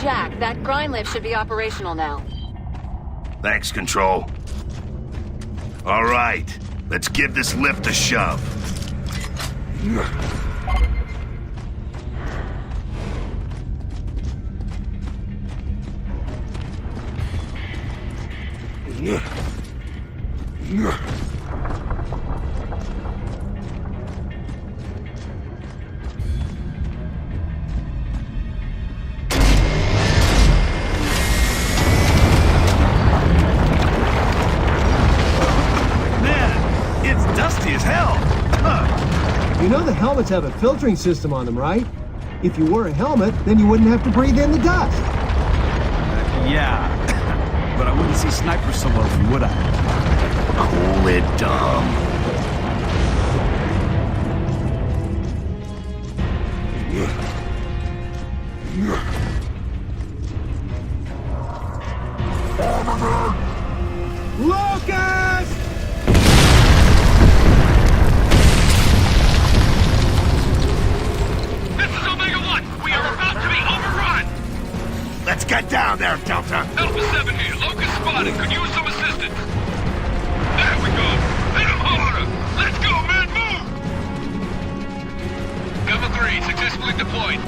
Jack, that grind lift should be operational now. Thanks, Control. All right, let's give this lift a shove. Man, it's dusty as hell. You know the helmets have a filtering system on them, right? If you wore a helmet, then you wouldn't have to breathe in the dust. Yeah, but I wouldn't see snipers so well then, would I? Cool it, Dom. Locust! This is Omega-1. We are about to be overrun. Let's get down there, Delta. Alpha 7 here. Locust spotted. Could use some assistance. There we go. Hit him harder. Let's go, man. Move. Cover 3 successfully deployed.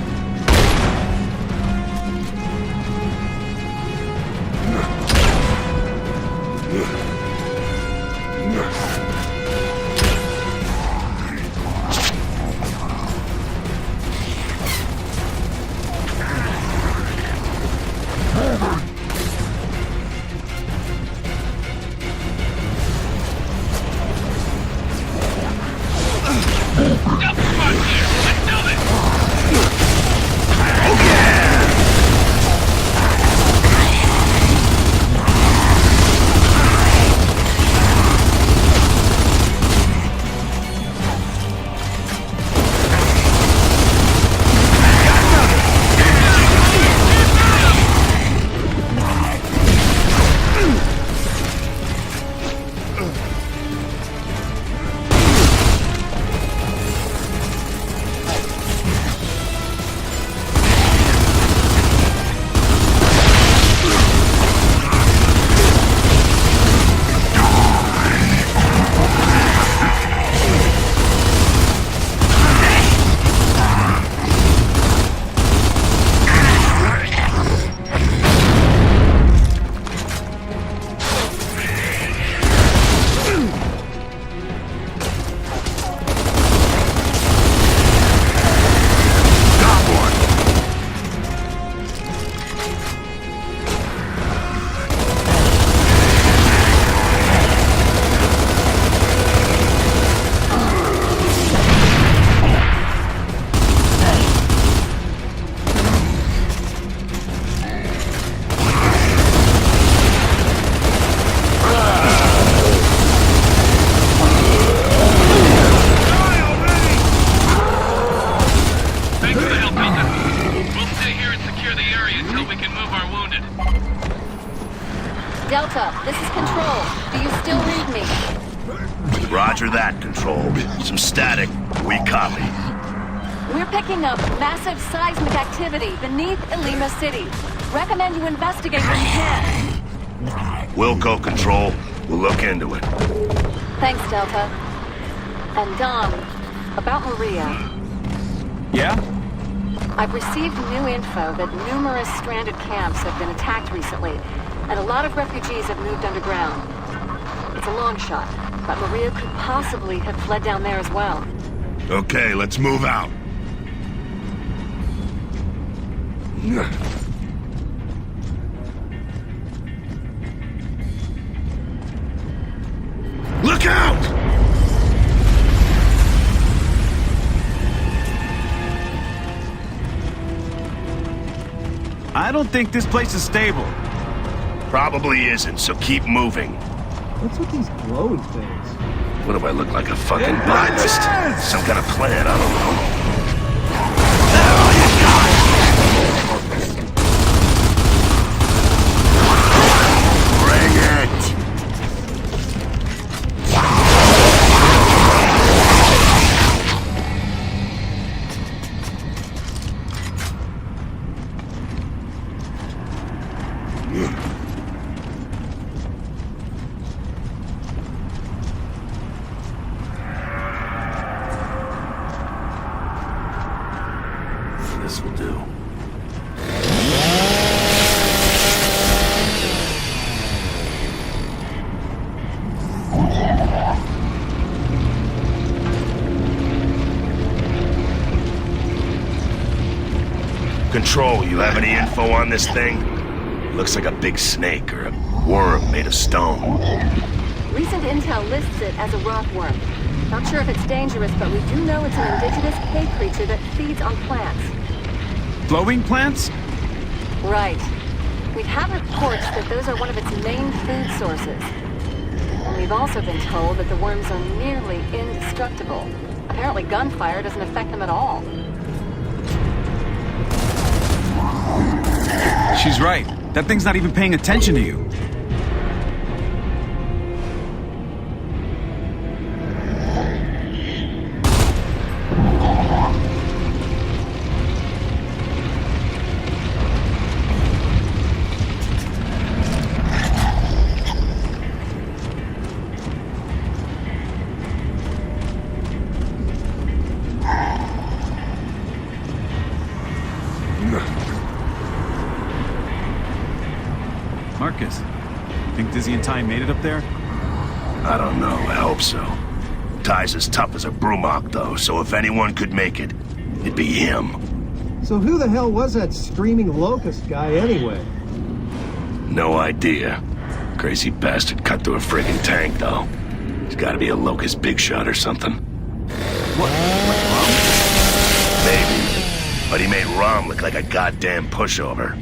Delta, this is Control. Do you still read me? Roger that, Control. Some static. We copy. We're picking up massive seismic activity beneath Elima City. Recommend you investigate when you can. Wilco, Control. We'll look into it. Thanks, Delta. And Dom, about Maria. Yeah? I've received new info that numerous stranded camps have been attacked recently, and a lot of refugees have moved underground. It's a long shot, but Maria could possibly have fled down there as well. Okay, let's move out. Look out! I don't think this place is stable. Probably isn't, so keep moving. What's with these glowing things? What do I look like, a fucking botanist? Some kind of plant, I don't know. Bring it! Control, you have any info on this thing? Looks like a big snake or a worm made of stone. Recent intel lists it as a rockworm. Not sure if it's dangerous, but we do know it's an indigenous cave creature that feeds on plants. Flowing plants? Right. We've had reports that those are one of its main food sources. And we've also been told that the worms are nearly indestructible. Apparently gunfire doesn't affect them at all. She's right. That thing's not even paying attention to you. Marcus, think Dizzy and Ty made it up there? I don't know, I hope so. Ty's as tough as a Brumok, though, so if anyone could make it, it'd be him. So who the hell was that screaming locust guy anyway? No idea. Crazy bastard cut through a friggin' tank, though. He's gotta be a locust big shot or something. What? Like Rom? Maybe. But he made Rom look like a goddamn pushover.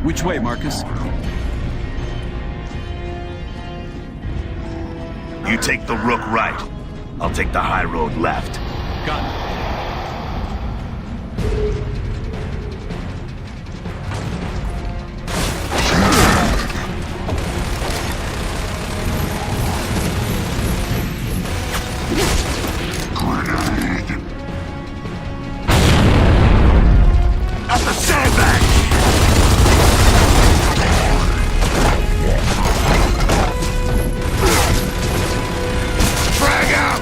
Which way, Marcus? You take the Rook right. I'll take the high road left. Got it. At the sandbag! Frag out!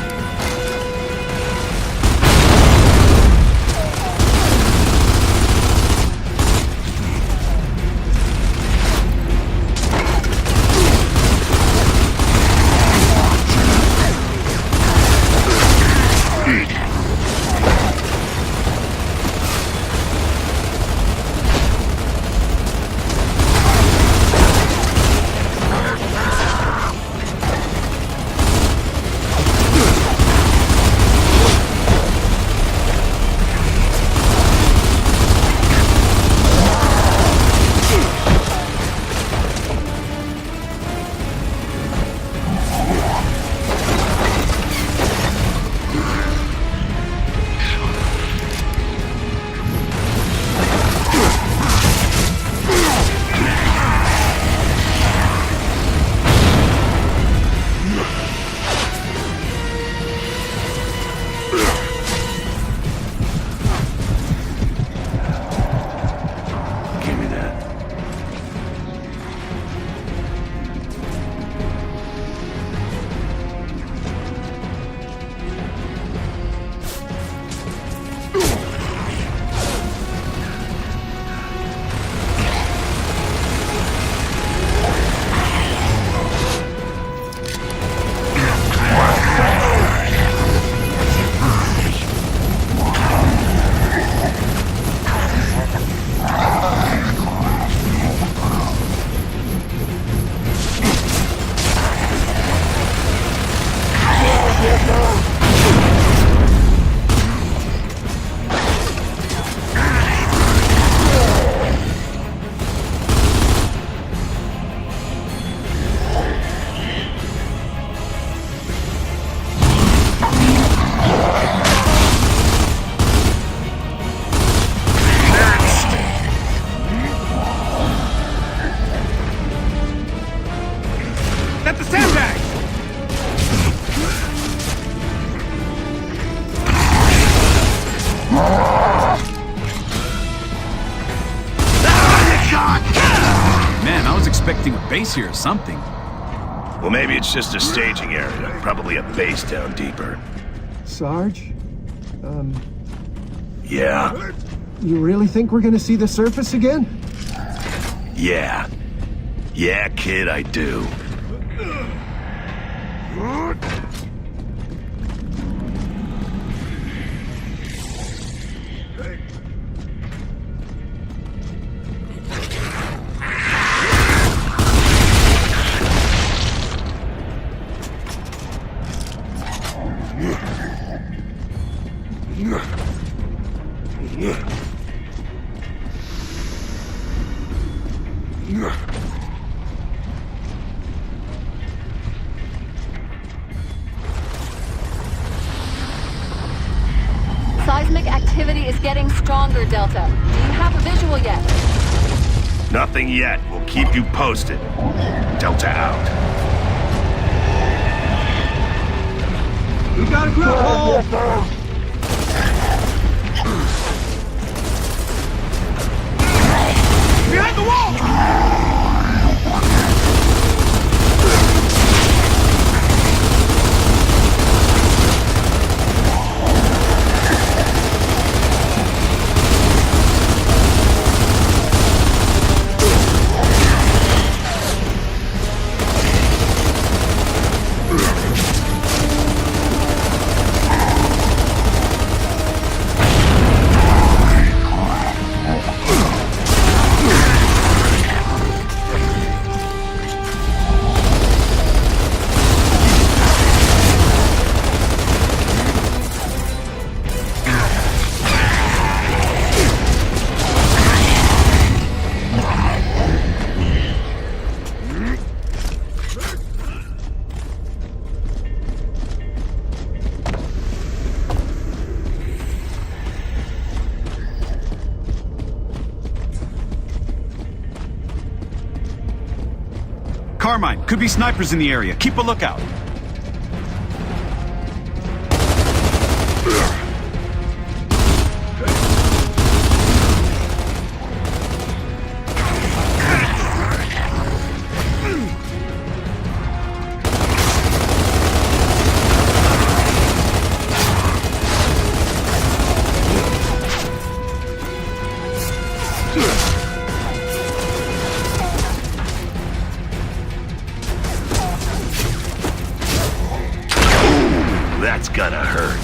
expecting a base here or something. Well, maybe it's just a staging area. Probably a base down deeper. Sarge? Yeah? You really think we're gonna see the surface again? Yeah. Yeah, kid, I do. Seismic activity is getting stronger, Delta. Do you have a visual yet? Nothing yet. We'll keep you posted. Delta out. We got a grip hold! Behind the wall! Carmine, could be snipers in the area. Keep a lookout. That's gonna hurt.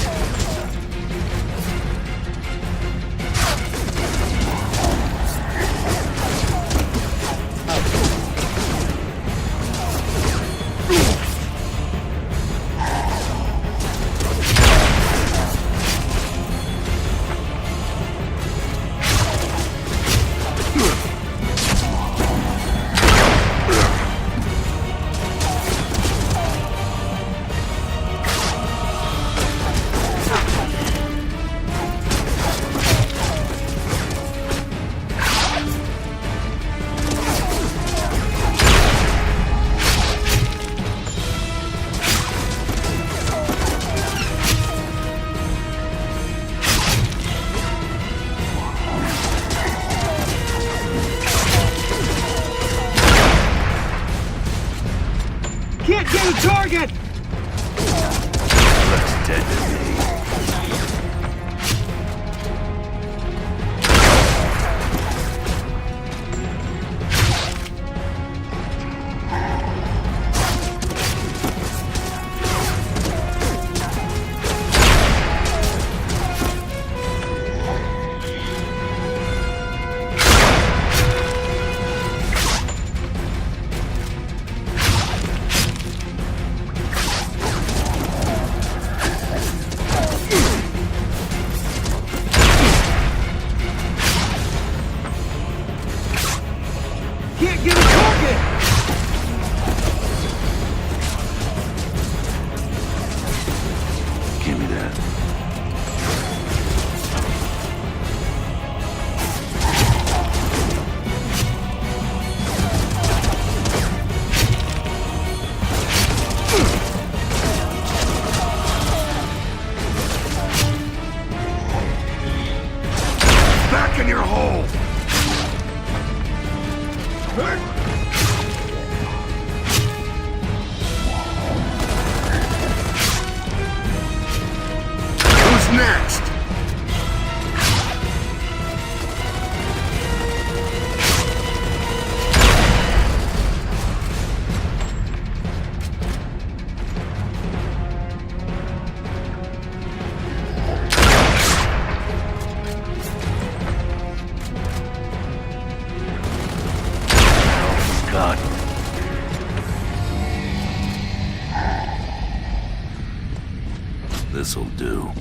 This'll do.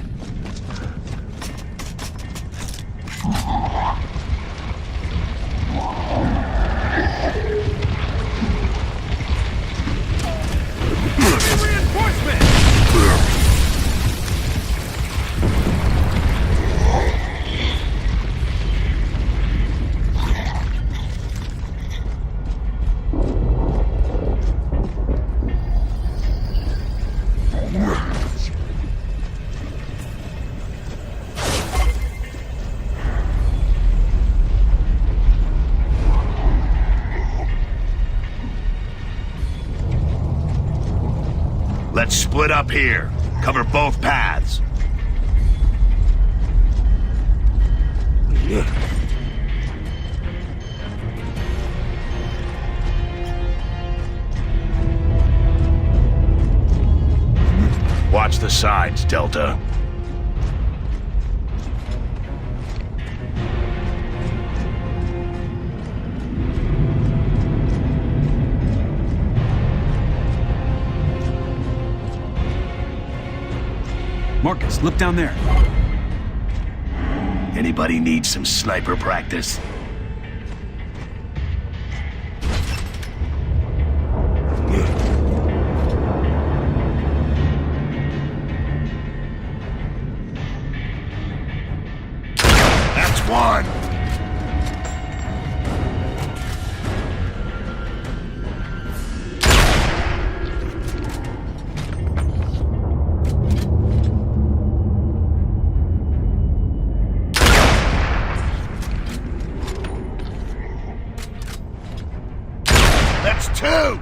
Let's split up here. Cover both paths. Watch the sides, Delta. Marcus, look down there. Anybody need some sniper practice? That's one! That's two!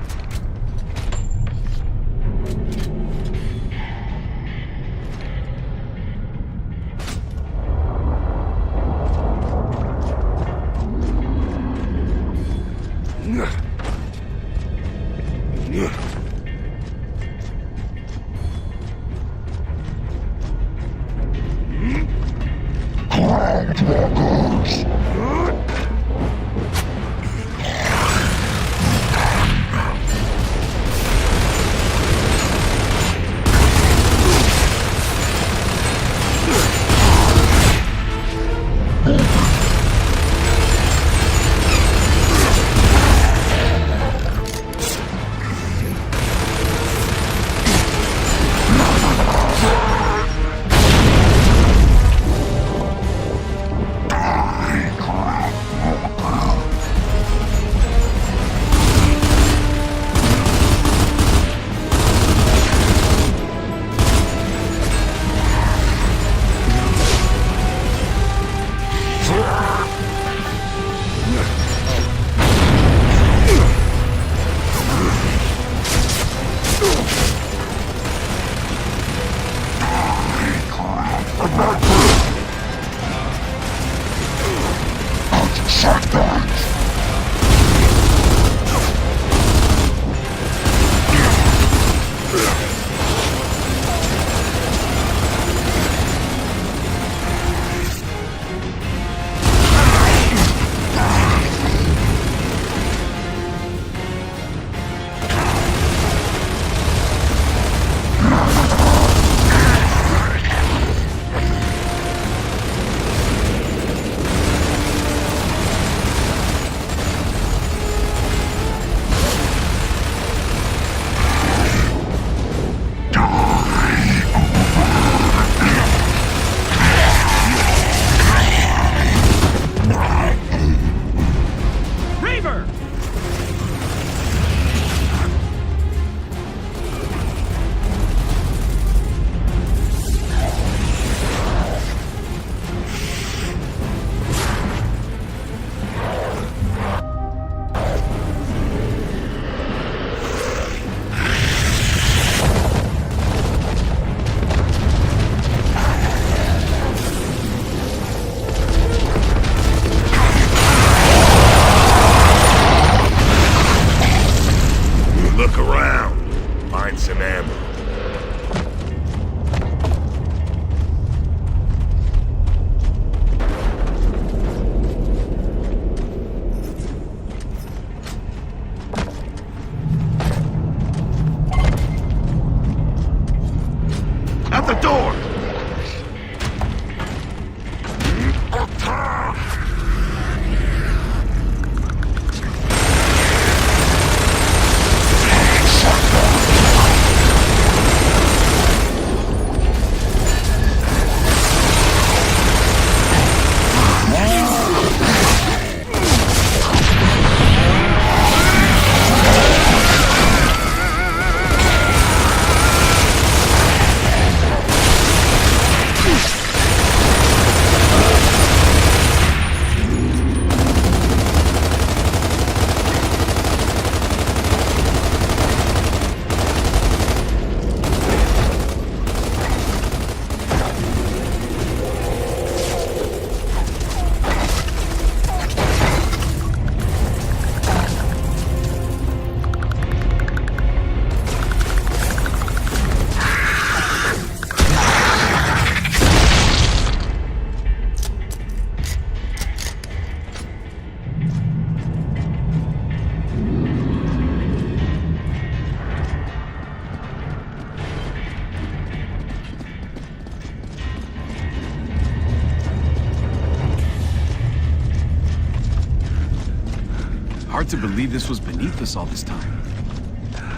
to believe this was beneath us all this time.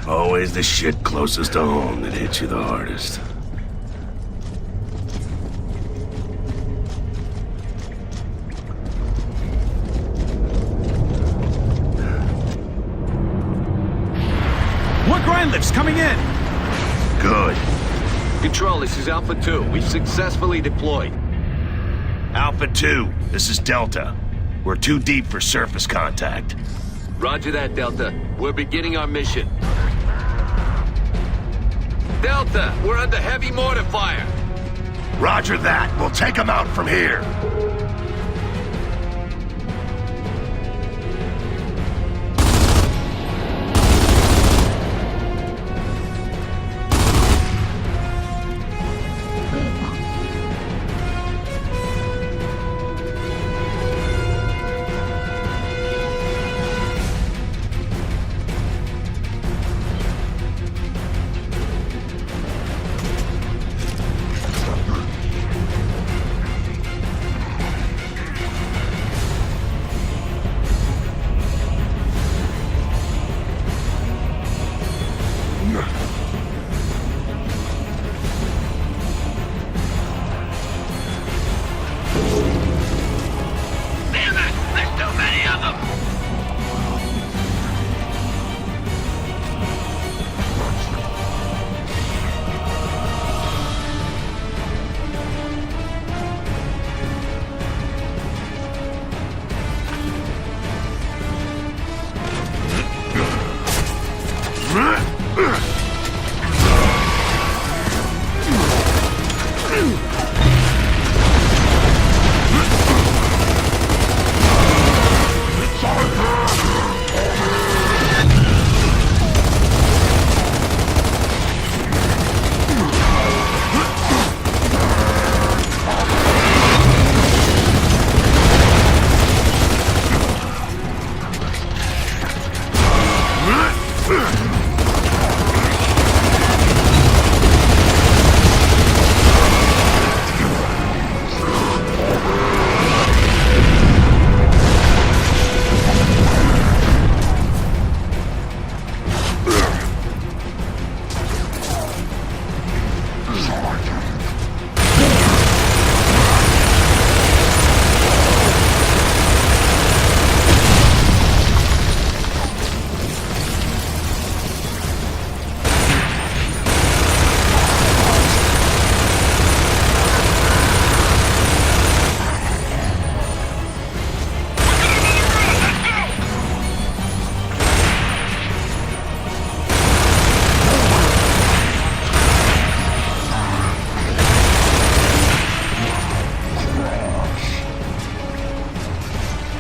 Always the shit closest to home that hits you the hardest. More grind lifts coming in! Good. Control, this is Alpha 2. We've successfully deployed. Alpha 2, this is Delta. We're too deep for surface contact. Roger that, Delta. We're beginning our mission. Delta, we're under heavy mortar fire. Roger that. We'll take them out from here.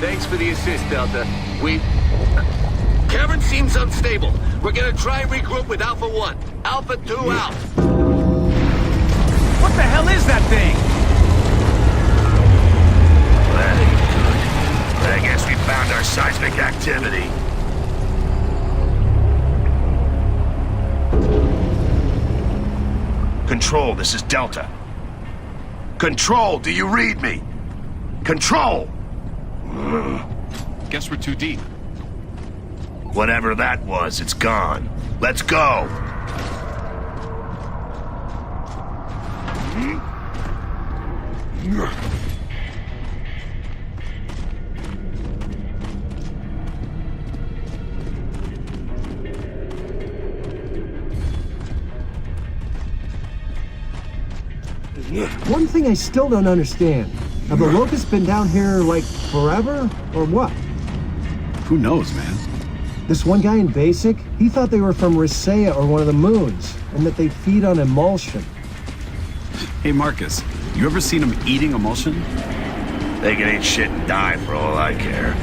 Thanks for the assist, Delta. Kevin seems unstable. We're gonna try and regroup with Alpha 1. Alpha 2 out. What the hell is that thing? That ain't good. I guess we found our seismic activity. Control, this is Delta. Control, do you read me? Control! Guess we're too deep. Whatever that was, it's gone. Let's go! One thing I still don't understand. Have the Locusts been down here, like, forever? Or what? Who knows, man? This one guy in Basic, he thought they were from Risea or one of the moons, and that they feed on emulsion. Hey, Marcus, you ever seen them eating emulsion? They can eat shit and die for all I care.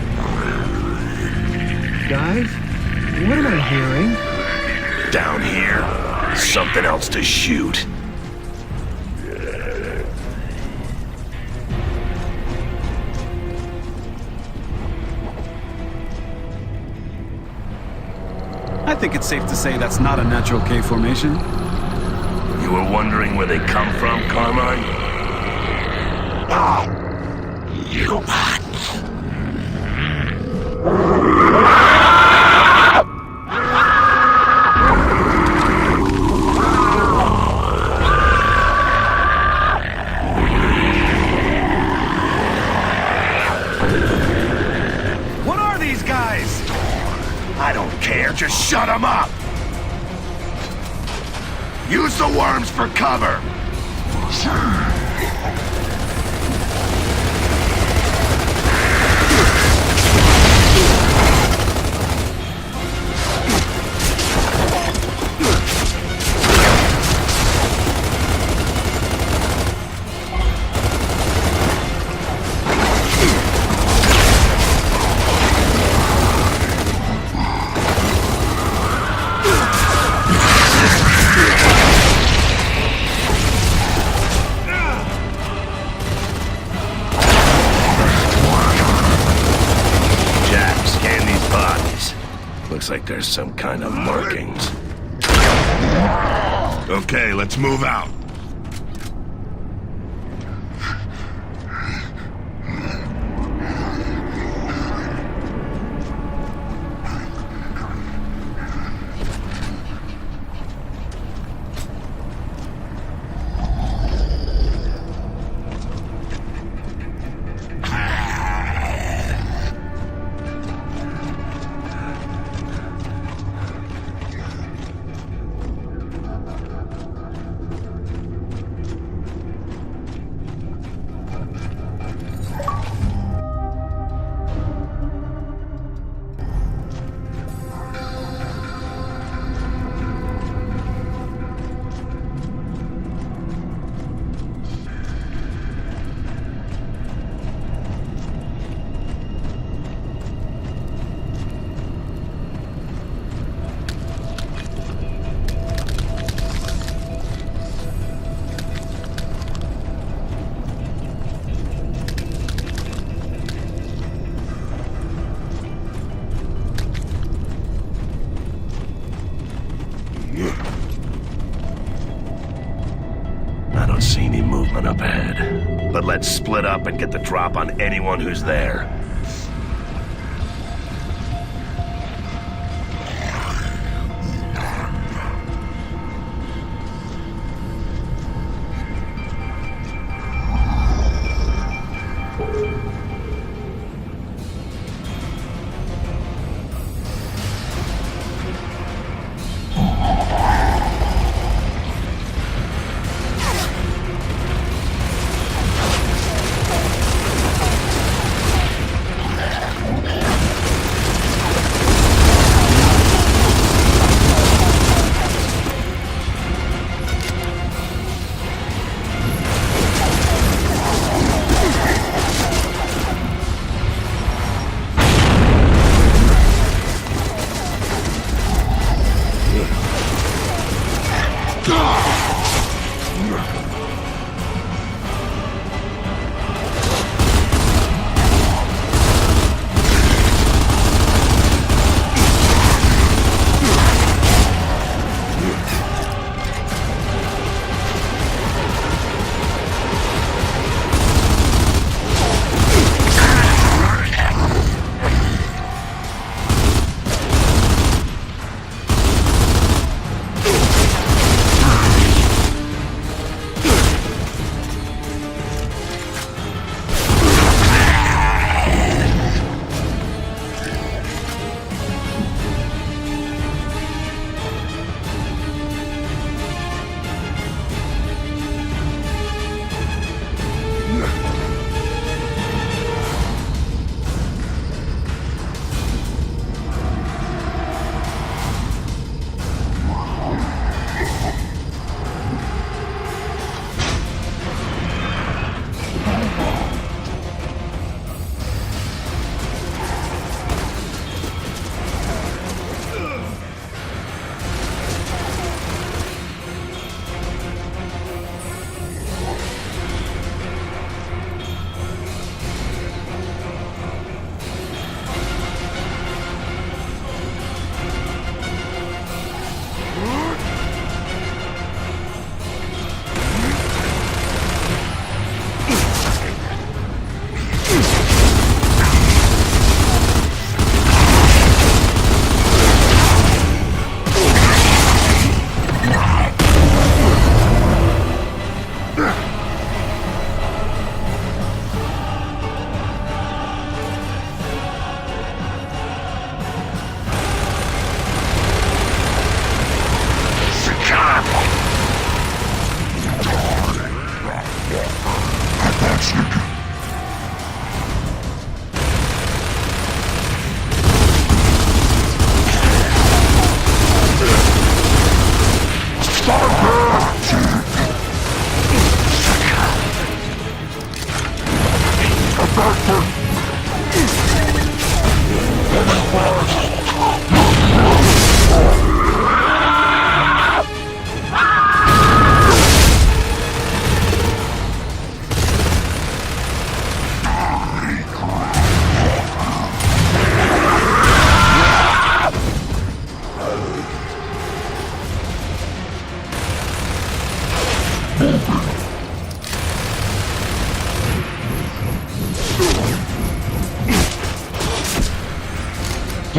Guys, what am I hearing? Down here, something else to shoot. I think it's safe to say that's not a natural K formation. You were wondering where they come from, Carmine? No! You what? Shut him up! Use the worms for cover! Looks like there's some kind of markings. Okay, let's move out. I don't see any movement up ahead, but let's split up and get the drop on anyone who's there.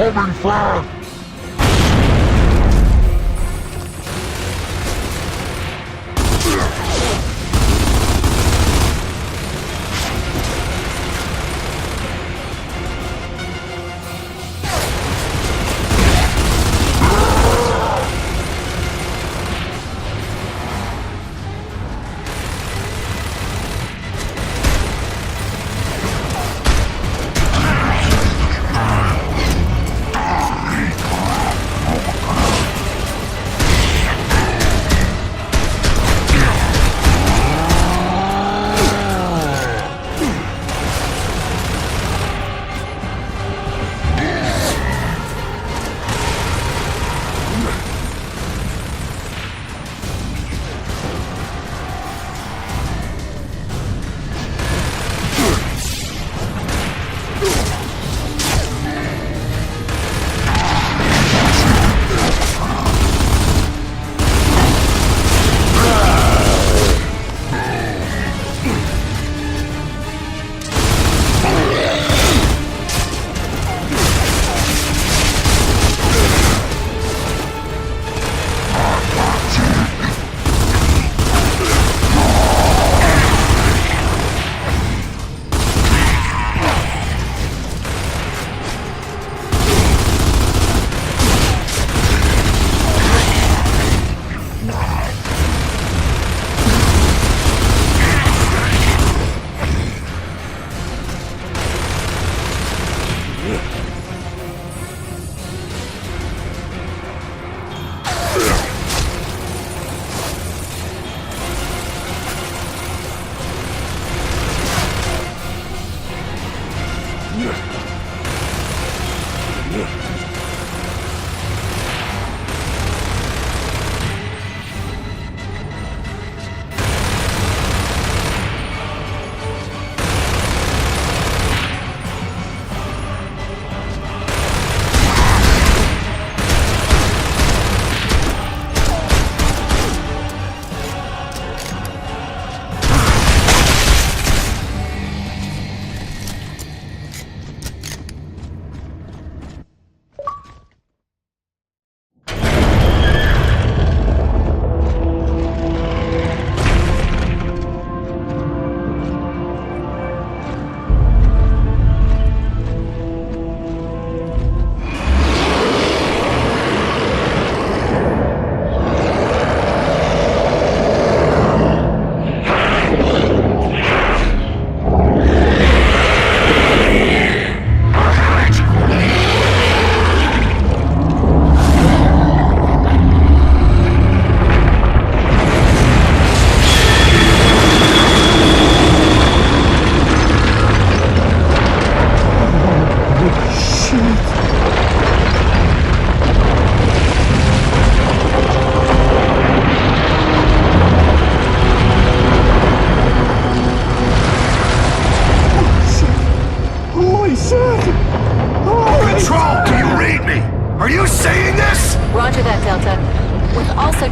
Homing fire!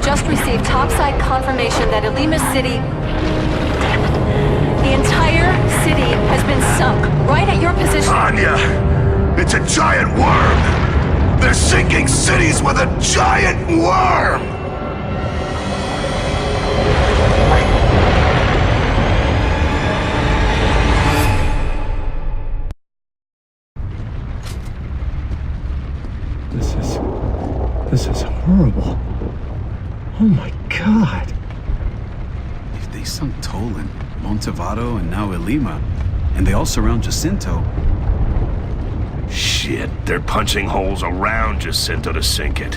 just received topside confirmation that Elimas City... The entire city has been sunk, right at your position. Anya! It's a giant worm! They're sinking cities with a giant worm! This is horrible. Oh my God. If they sunk Sinkhole and Montevado and now Ilima. And they all surround Jacinto. Shit, they're punching holes around Jacinto to sink it.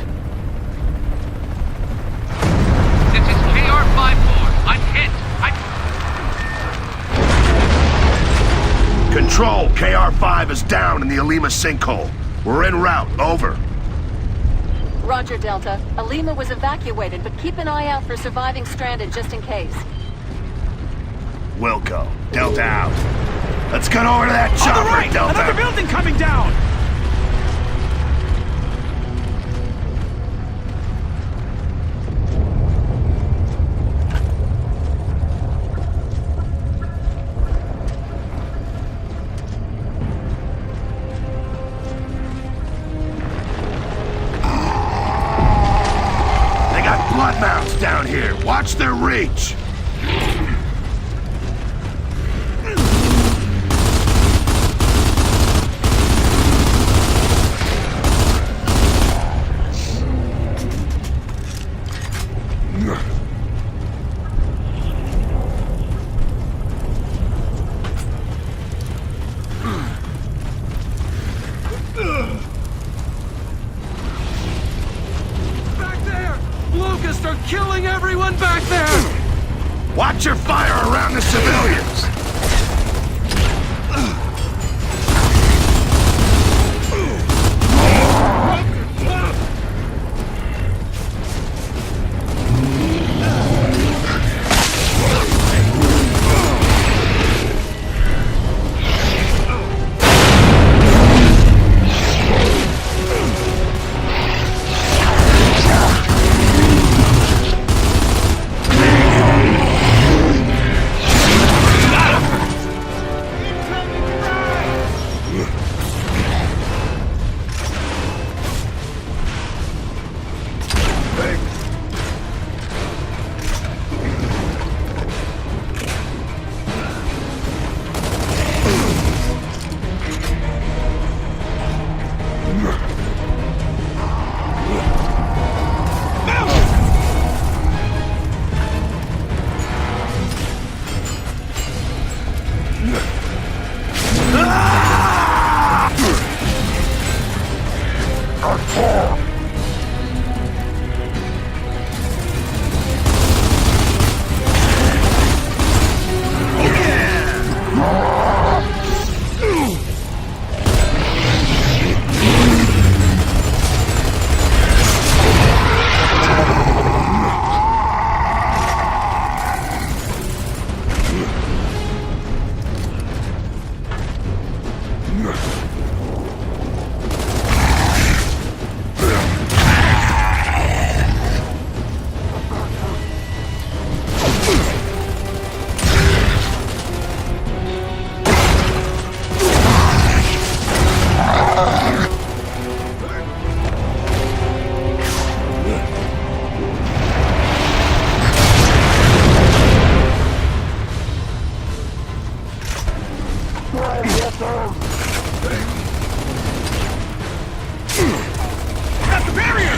This is KR-54. I'm hit. Control, KR-5 is down in the Ilima sinkhole. We're en route, over. Roger, Delta. Ilima was evacuated, but keep an eye out for surviving stranded just in case. Wilco, Delta out. Let's get over to that chopper, On the right! Delta! Another building coming down! They got blood mounts down here. Watch their reach. Back there! Locusts are killing everyone back there! Watch your fire around the civilians. That's the barrier!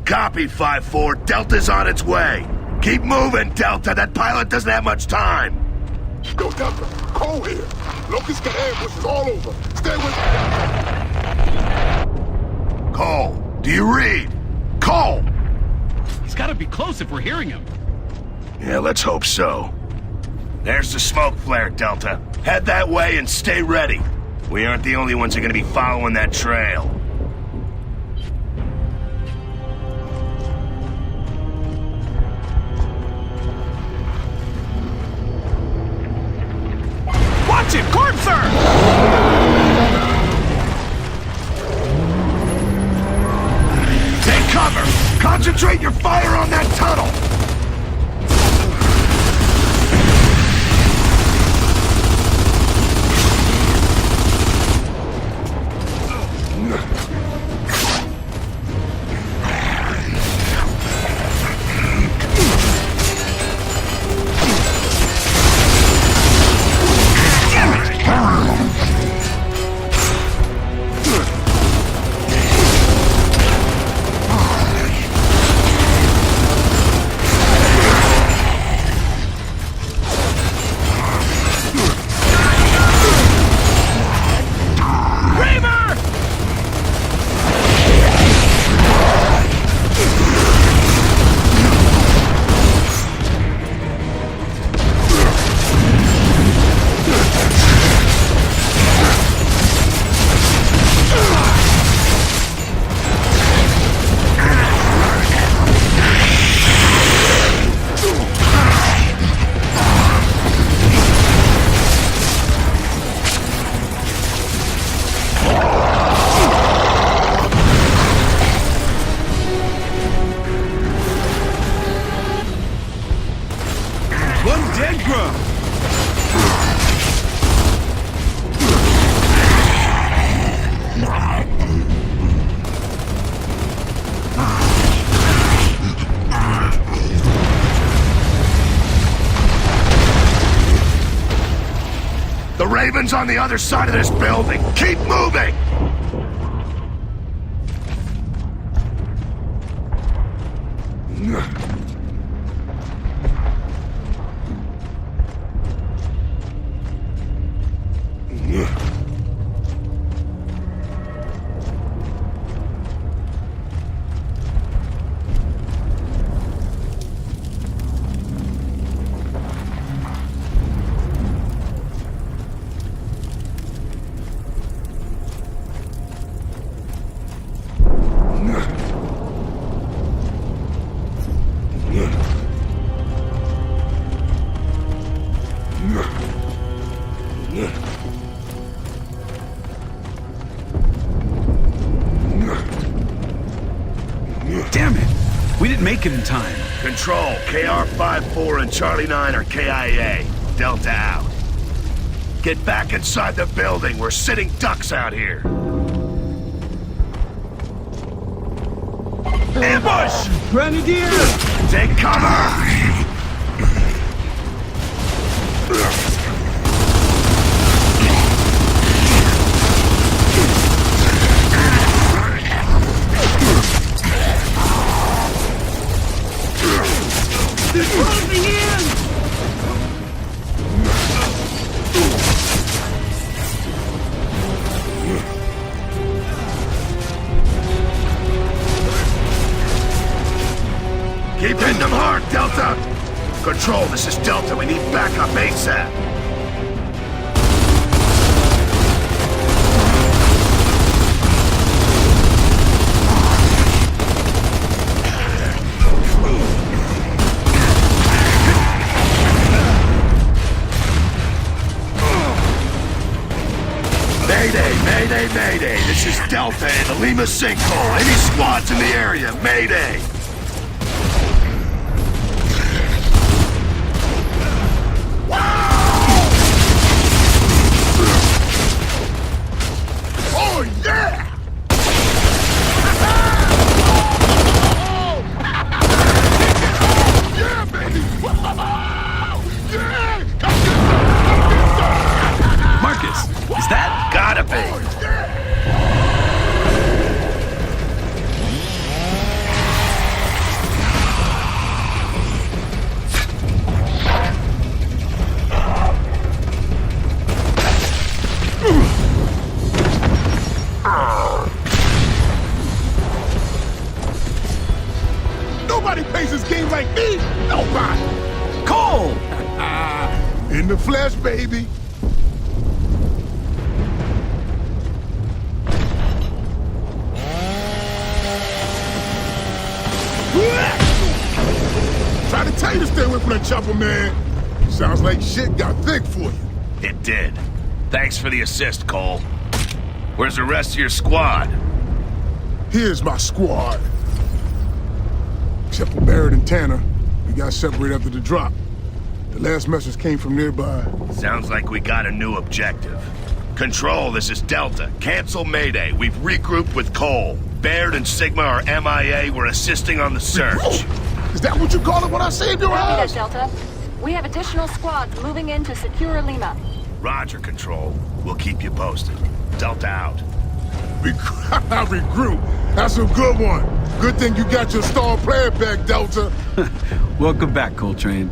Copy, 5-4. Delta's on its way. Keep moving, Delta. That pilot doesn't have much time. Go, Delta. Cole here. Locust got ambushes all over. Stay with me. Cole, do you read? Cole! He's gotta be close if we're hearing him. Yeah, let's hope so. There's the smoke flare, Delta. Head that way and stay ready. We aren't the only ones who are gonna be following that trail. Watch it! Corpser! Take cover! Concentrate your fire on that tunnel! The Raven's on the other side of this building. Keep moving! Damn it! We didn't make it in time. Control, KR-54 and Charlie 9 are KIA. Delta out. Get back inside the building. We're sitting ducks out here. Ambush! Grenadier! Take cover! They're closing in! Keep hitting them hard, Delta! Control, this is Delta. We need backup ASAP. Mayday, Mayday. This is Delta in the Lima sinkhole. Any squads in the area, Mayday. Oh, yeah! Yeah, baby! Marcus, is that? Gotta be. Nobody plays this game like me. Nobody. Cole! In the flesh, baby. Try to tell you to stay away from that chopper, man. Sounds like shit got thick for you. It did. Thanks for the assist, Cole. Where's the rest of your squad? Here's my squad. Except for Barrett and Tanner. We got separated after the drop. The last message came from nearby. Sounds like we got a new objective. Control, this is Delta. Cancel Mayday. We've regrouped with Cole. Baird and Sigma are MIA. We're assisting on the search. Is that what you call it when I saved your Copy that, ass? Delta. We have additional squads moving in to secure Lima. Roger, Control. We'll keep you posted. Delta out. Regroup. That's a good one. Good thing you got your star player back, Delta. Welcome back, Coltrane.